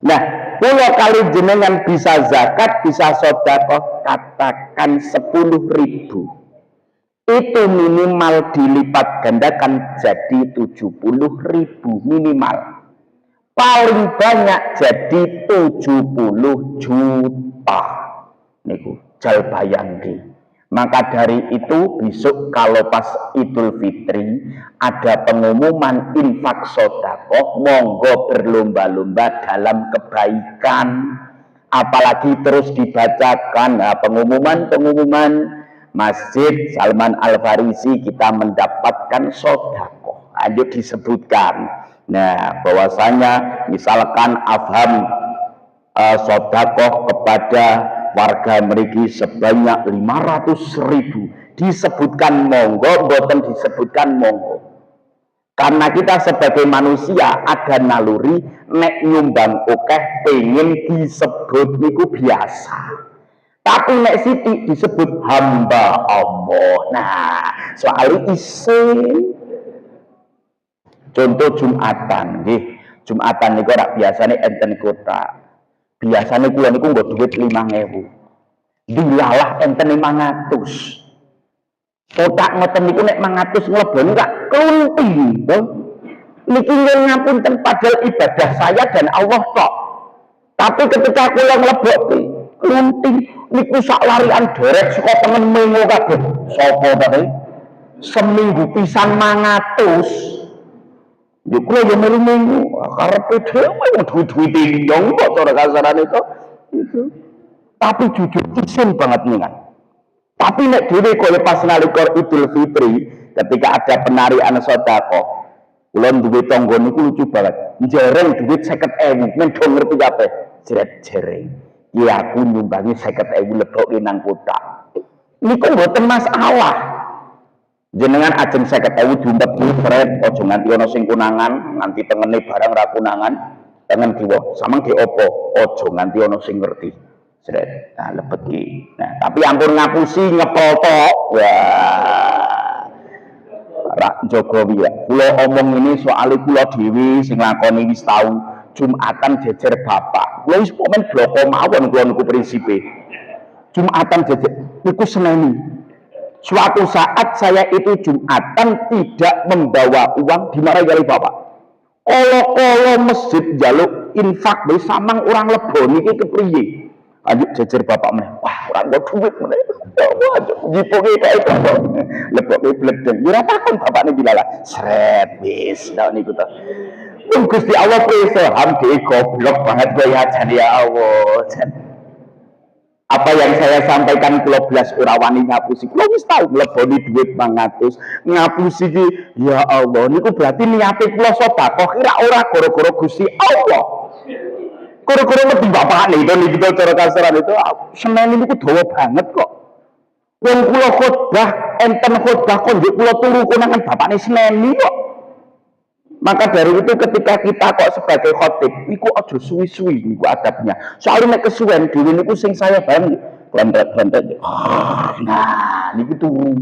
[SPEAKER 1] Nah, kula kali jenengan bisa zakat, bisa sedekah katakan 10.000. Itu minimal dilipat gandakan jadi 70.000 minimal, paling banyak jadi 70 juta niku jal bayangke. Maka dari itu besok kalau pas Idul Fitri ada pengumuman infak sedekah, monggo berlomba-lomba dalam kebaikan, apalagi terus dibacakan pengumuman Masjid Salman Al Farisi kita mendapatkan sedekah. Ayo disebutkan. Nah, bahwasanya misalkan afham sedekah kepada warga mriki sebanyak 500.000 disebutkan monggo, boten disebutkan monggo. Karena kita sebagai manusia ada naluri nek nyumbang akeh pengen disebut niku biasa. Tapi nek siti disebut hamba Allah. Nah, soal isin contoh Jumatan nggih. Jumatan niku ora biasane enten kota. Biasane kula niku nggo dhuwit 5.000. Dilalah enten 500. Kotak ngoten niku nek 500 ngleboni kak klunting to. Niki ngapunten padahal ibadah saya dan Allah tok. Tapi ketika kula nglebokke klunting niku sak larian derek saka tengen mengo kabeh. Sapa tadi? Seminggu pisan 500. Yo kula yo melu-melu karepe dhewe duit-duit indong kok cara kasarane to. Itu. Tapi jujur isin banget ningan. Tapi nek dhewe kaya pas nalika Idul Fitri ketika ada penarian sedekah, kula duwe tangga niku lucu banget. Jereng duit 50.000 men do ngerti kabeh. Jret jereng. Ya aku nyumbangi 50.000 leboke nang kotak. Niku mboten masalah. Jenengan ajeng 50.000 diumpet seret, aja nganti ana sing kunangan, nganti tengene barang ra kunangan, tengen kiwa, sameng ge apa? Aja nganti ana sing ngerti. Seret. Nah, lebet ki. Nah, tapi ampun ngapusi ngepol tok. Wah. Rak Jokowi ya. Kula omong ini soal kula dhewe sing lakoni wis tau Jumatan jejer bapak. Kula wis komen bloko mawon kula niku prinsipe. Jumatan jejer niku seneni. Suatu saat saya itu Jumatan tidak membawa uang dimarahi oleh bapak. Kolo-kolo masjid jaluk infak besamang orang leboni iki kepriye? Lanjut jejer bapak meneh. Wah, ora nggo duit meneh. Jipoke kae kok. Leboke bledeng. Ya ora takon bapakne dilala. Sret wis tok niku to. Gusti Allah presaham dhewe goblok banget kowe ajan ya Allah. Apa yang saya sampaikan kula belas ora wani ngapusi. Kula wis tau mleboni duit 500. Ngapusi iki ya Allah niku berarti niate kula sedekah kira ora gara-gara Gusti Allah. Gara-gara lebih bapakne to niki cara kasaran itu Senin niku dawa banget kok. Wong kula khotbah enten khotbah kok njuk kula turu konangan bapakne Senin kok. Maka dari itu ketika kita kok sebagai khotib niku aja suwi-suwi niku adabnya. Soalnya nek kesuwen dhewe niku sing saya paham blendet-blendet. Nah, niki turu.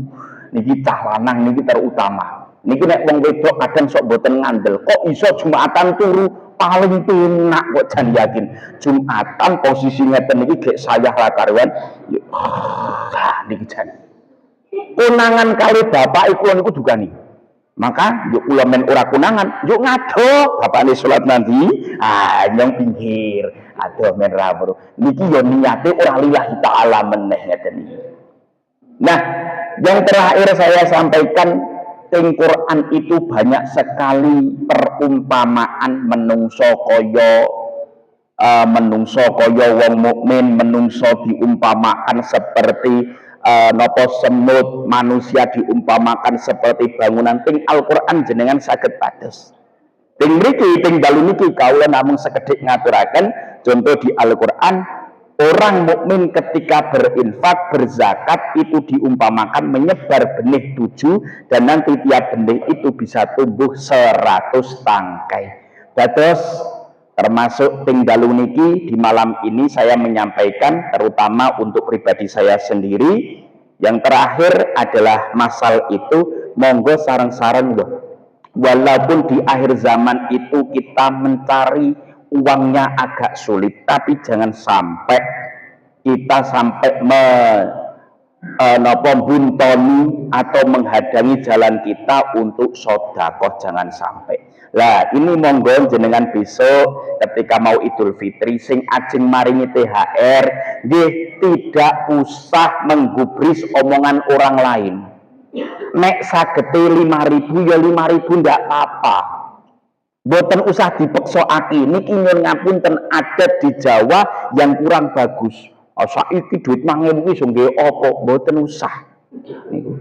[SPEAKER 1] Niki cah lanang niki terutama. Niki nek wong wedok kadang sok boten ngandel. Kok iso Jumatan turu paling penak kok jan yakin. Jumatan posisi ngeten niki gek sayah la karuan. Niki jan. Konangan kali bapak iku niku dugani. Maka yuk kula men ora kunangan, yuk ngado bapakne salat nanti, nyong pinggir, aduh men ra bro. Niki yo niate ora lillahi taala meneh ngeten iki. Nah, yang terakhir saya sampaikan Teng Quran itu banyak sekali perumpamaan menungso kaya wong mukmin, menungso diumpamakan seperti nopo semut, manusia diumpamakan seperti bangunan. Teng Al-Qur'an jenengan saged pados. Teng mriki teng dalu niki kawula namung sekedhik ngaturaken contoh di Al-Qur'an, orang mukmin ketika berinfak, berzakat itu diumpamakan menyebar benih 7 dan nanti tiap benih itu bisa tumbuh 100 tangkai. Dados termasuk ting dalu niki di malam ini saya menyampaikan terutama untuk pribadi saya sendiri. Yang terakhir adalah masal itu monggo sareng-sareng walaupun di akhir zaman itu kita mencari uangnya agak sulit, tapi jangan sampai kita sampai buntoni atau menghadangi jalan kita untuk sodakoh, jangan sampai. Lah ini monggo jenengan besok ketika mau Idul Fitri sing ajeng maringi THR nggih tidak usah menggubris omongan orang lain. Nek sagete 5.000 ya 5.000 ndak apa-apa. Boten usah dipeksoaki. Niki nyuwun ngapunten ada di Jawa yang kurang bagus. Saiki duit 5.000 wis nggih apa boten usah. Niku.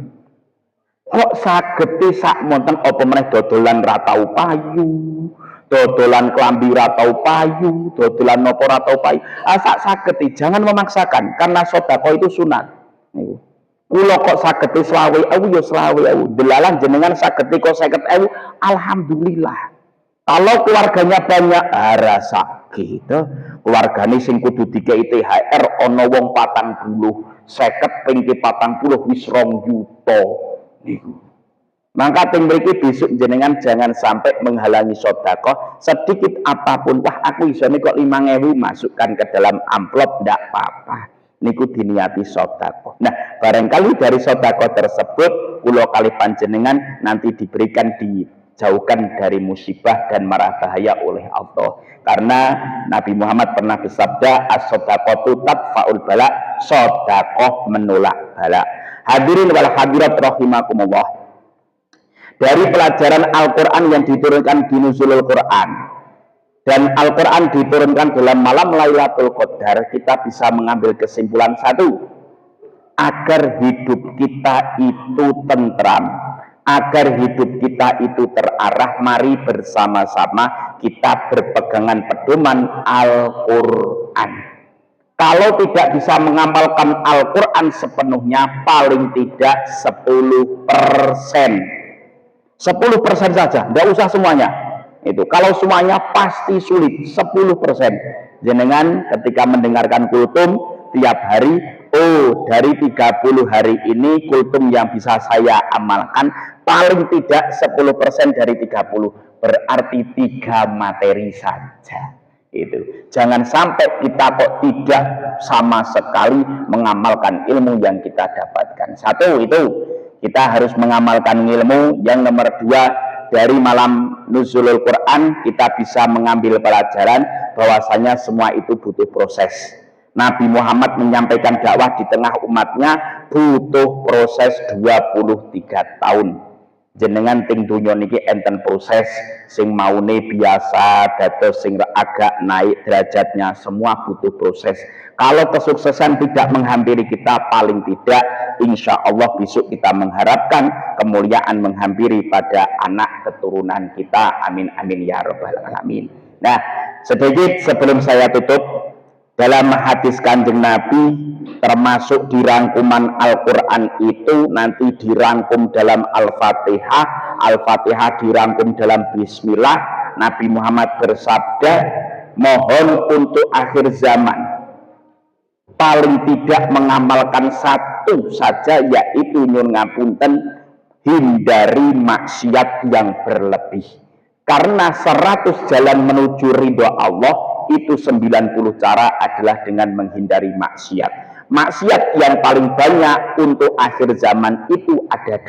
[SPEAKER 1] Kok sagete sak monten apa meneh dodolan ra tau payu, dodolan klambi ra tau payu, dodolan napa ra tau payu. Sak sagete jangan memaksakan karena sedekah itu sunat. Niku. Kula kok sagete 20.000 ya 20.000. Delalah jenengan sagete kok 50.000, alhamdulillah. Kalau keluarganya banyak, rasa gitu. Keluargane sing kudu dikei THR ana wong 40, 50 ping 40 wis 2 juta. Niku. Maka ting mriki besok jenengan jangan sampai menghalangi sedekah sedikit apapun. Wah, aku isone kok 5.000 masukkan ke dalam amplop ndak apa-apa. Niku diniati sedekah. Nah, barangkali dari sedekah tersebut kula kali panjenengan nanti diberikan dijauhkan dari musibah dan marah bahaya oleh Allah. Karena Nabi Muhammad pernah bersabda, as-shadaqatu tadfa'ul bala, sedekah menolak bala. Hadirin wal hadirat rahimakumullah. Dari pelajaran Al-Quran yang diturunkan di Nuzulul Quran dan Al-Quran diturunkan dalam malam Lailatul Qadar, kita bisa mengambil kesimpulan satu, agar hidup kita itu tentram, agar hidup kita itu terarah, mari bersama-sama kita berpegangan pedoman Al-Quran. Kalau tidak bisa mengamalkan Al-Quran sepenuhnya, paling tidak 10%. 10% saja, tidak usah semuanya. Itu kalau semuanya pasti sulit. 10%. Jenengan ketika mendengarkan kultum tiap hari, dari 30 hari ini kultum yang bisa saya amalkan paling tidak 10% dari 30. Berarti 3 materi saja. Itu jangan sampai kita kok tidak sama sekali mengamalkan ilmu yang kita dapatkan. Satu, itu kita harus mengamalkan ilmu. Yang nomor 2, dari malam Nuzulul Quran kita bisa mengambil pelajaran bahwasanya semua itu butuh proses. Nabi Muhammad menyampaikan dakwah di tengah umatnya butuh proses 23 tahun. Jenengan ting dunya niki enten proses sing maune biasa dados sing agak naik derajatnya, semua butuh proses. Kalau kesuksesan tidak menghampiri kita, paling tidak insya Allah besok kita mengharapkan kemuliaan menghampiri pada anak keturunan kita. Amin amin ya rabbal alamin. Nah, sedikit sebelum saya tutup, dalam hadis Kanjeng Nabi termasuk di rangkuman Al-Quran itu nanti dirangkum dalam Al-Fatihah. Al-Fatihah dirangkum dalam Bismillah. Nabi Muhammad bersabda, mohon untuk akhir zaman paling tidak mengamalkan satu saja, yaitu nyun ngapunten, hindari maksiat yang berlebih. Karena 100 jalan menuju ridho Allah, itu 90 cara adalah dengan menghindari maksiat. Maksiat yang paling banyak untuk akhir zaman itu ada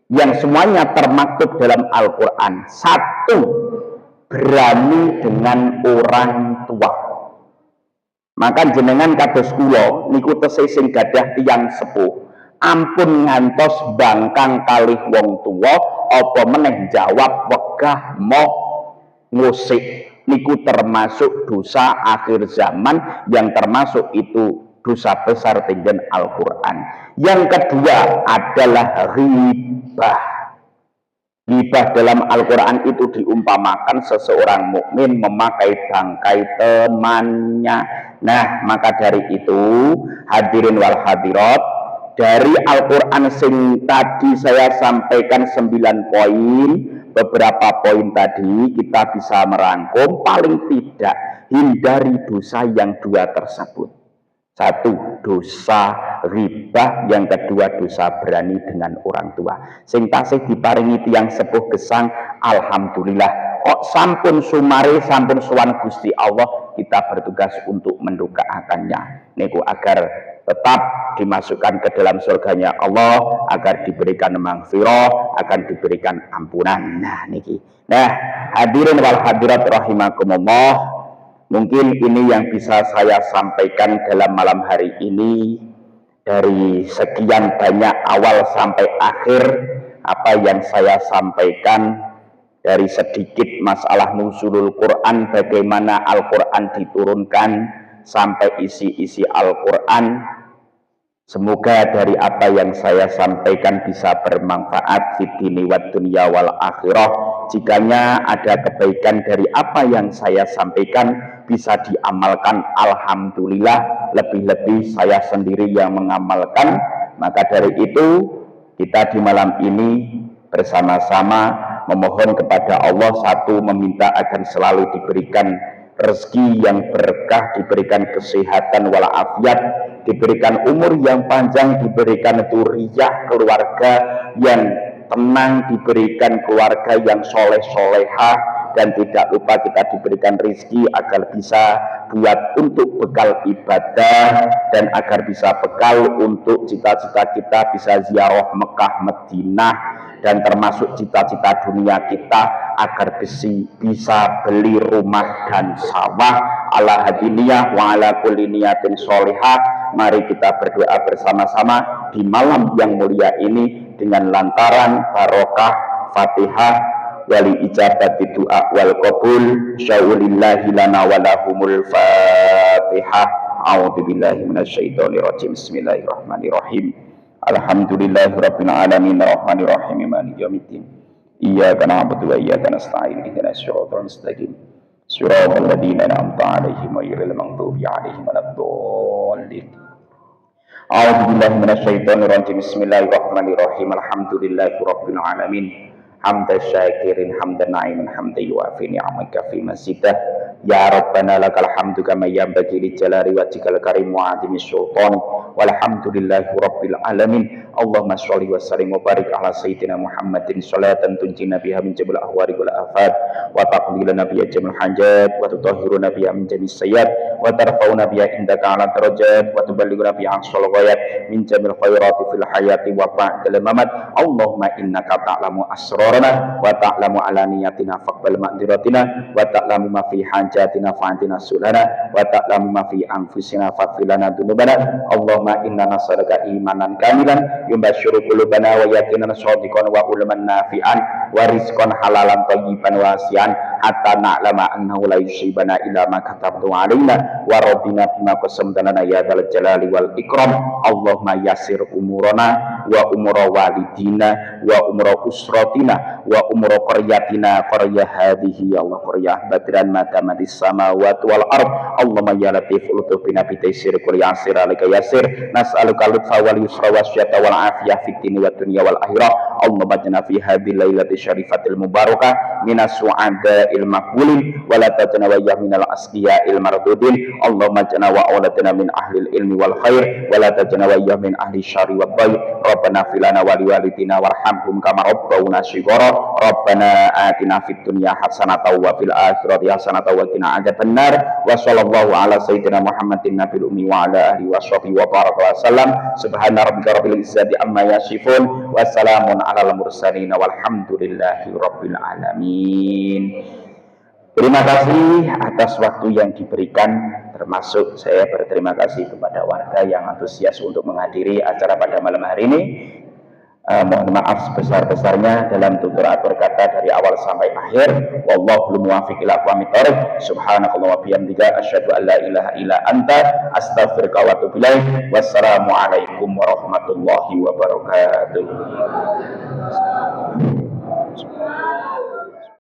[SPEAKER 1] 2 yang semuanya termaktub dalam Al-Quran. 1, berani dengan orang tua. Maka jenengan kados kula niku tesih sing gadah tiyang sepuh, ampun ngantos bangkang kalih wong tuwa apa meneh jawab wegah moh ngusik. Niku termasuk dosa akhir zaman yang termasuk itu dosa besar tinggal Al-Quran. Yang kedua adalah ghibah. Ghibah dalam Al-Quran itu diumpamakan seseorang mukmin memakai bangkai temannya. Nah, maka dari itu hadirin wal hadirat, dari Al-Quran sing tadi saya sampaikan 9 poin, beberapa poin tadi kita bisa merangkum, paling tidak hindari dosa yang 2 tersebut. 1, dosa ribah, yang kedua dosa berani dengan orang tua. Sing tasih diparingi tiyang sepuh gesang, alhamdulillah. Kok sampun sumare, sampun sowan Gusti Allah, kita bertugas untuk mendoakannya niku agar tetap dimasukkan ke dalam surganya Allah, agar diberikan maghfirah, akan diberikan ampunan. Nah niki. Nah, hadirin wal hadirat rahimakumullah, mungkin ini yang bisa saya sampaikan dalam malam hari ini. Dari sekian banyak awal sampai akhir apa yang saya sampaikan, dari sedikit masalah nuzulul Quran, bagaimana Al-Quran diturunkan sampai isi-isi Al-Quran. Semoga dari apa yang saya sampaikan bisa bermanfaat fitini wa dunya wal akhirah. Jikanya ada kebaikan dari apa yang saya sampaikan bisa diamalkan, alhamdulillah. Lebih-lebih saya sendiri yang mengamalkan. Maka dari itu kita di malam ini bersama-sama memohon kepada Allah, satu, meminta agar selalu diberikan rezeki yang berkah, diberikan kesehatan walafiat, diberikan umur yang panjang, diberikan dzurriyyah, keluarga yang tenang, diberikan keluarga yang soleh-solehah, dan tidak lupa kita diberikan rezeki agar bisa buat untuk bekal ibadah, dan agar bisa bekal untuk cita-cita kita bisa ziarah Mekah Madinah, dan termasuk cita-cita dunia kita agar bisa beli rumah dan sawah ala hadiniyah wa ala kulli niyatin sholihah. Mari kita berdoa bersama-sama di malam yang mulia ini dengan lantaran barokah Fatihah wali ijabati doa wal qabul syaulillahi lana wa lahumul Fatihah. A'udzubillahi minasyaitonir rajim. Bismillahirrahmanirrahim. Alhamdulillahirabbil alamin arrahmanir rahim maliki yaumiddin. Iyyaka na'budu wa iyyaka nasta'in ihdinas siratal mustaqim. Siratal ladzina an'amta 'alaihim ghairil maghdubi 'alaihim waladdallin. A'udzubillahi minasyaitonir rajim. Bismillahirrahmanirrahim. Alhamdulillahirabbil alamin. Hamdan syakirin hamdan na'iman hamdan yuafi ni'amaka fi masidah. Ya Rabbana lakal hamdu kama yanbaghi li jalali wajhikal karim wa 'azimi sultani. Walhamdulillahi rabbil alamin. Allahumma sholli wa sallim wa barik ala sayyidina Muhammadin sholatan tunjina biha min jami'il ahwali wal afat, wa taqdi lana biha jami'il hajat, wa tutahhiruna biha min jami'is sayyi'at, wa tarfa'una biha indaka ala darajat, wa tuballighuna biha aqsal ghayat min jami'il khairati fil hayati wa ba'dal mamat. Allahumma innaka ta'lamu asrarana wa ta'lamu alaniyatina faqbal ma'diratina, wa ta'lamu ma fi hajatina fa'atina sulana, wa ta'lamu ma fi anfusina faghfirlana dzunubana. Allahumma inna nas'aluka imanan kamilan yumbasyiru qulubana wa yaqinan shadiqan wa ulman nafi'an wa rizqan halalan thayyiban wasi'an hatta na'lama annahu la yusibana illa ma katabtu alaina wa radina bima qasamta lana ya dzal jalali wal ikram. Allahumma yassir umurana wa umura walidina wa umura usratina wa umura qaryatina qarya hadhihi ya Allah qaryah badran madamatis samawati wal ard. Allahumma ya latif ulutuf bina bitaisir kul yasir alika yasir nas'aluka lutfa wal yusra wasyata wal afiyah fid dini wad dunya wal akhirah. Allahumma jana fi hadhil lailati syarifatil mubarakah minas su'ada'il maqbulin wa la tajna wa minal asqiya'il mardudin. Allahumma jana wa auladana min ahlil ilmi wal khair wa la tajna wa min ahli syarri wad dhair. Rabbana filana wa liwalidina warhamhum kama rabbawna shighara. Rabbana atina fid dunya hasanatan wa fil akhirati hasanatan wa qina adzabannar. Wa sallallahu ala sayyidina Muhammadin nabiyil ummi wa ala alihi washabihi wa baraka wa sallam. Subhana rabbika rabbil izzati amma yasifun wa salamun alal mursalin walhamdulillahi rabbil alamin. Terima kasih atas waktu yang diberikan, termasuk saya berterima kasih kepada warga yang antusias untuk menghadiri acara pada malam hari ini. Mohon maaf sebesar-besarnya dalam tutur-atur kata dari awal sampai akhir. Wallahu muwaffiq ila aqwamit thoriq. Subhanakallah wa bihamdika asyhadu an la ilaha illa anta astaghfiruka wa atubu ilaik. Wassalamualaikum warahmatullahi wabarakatuh.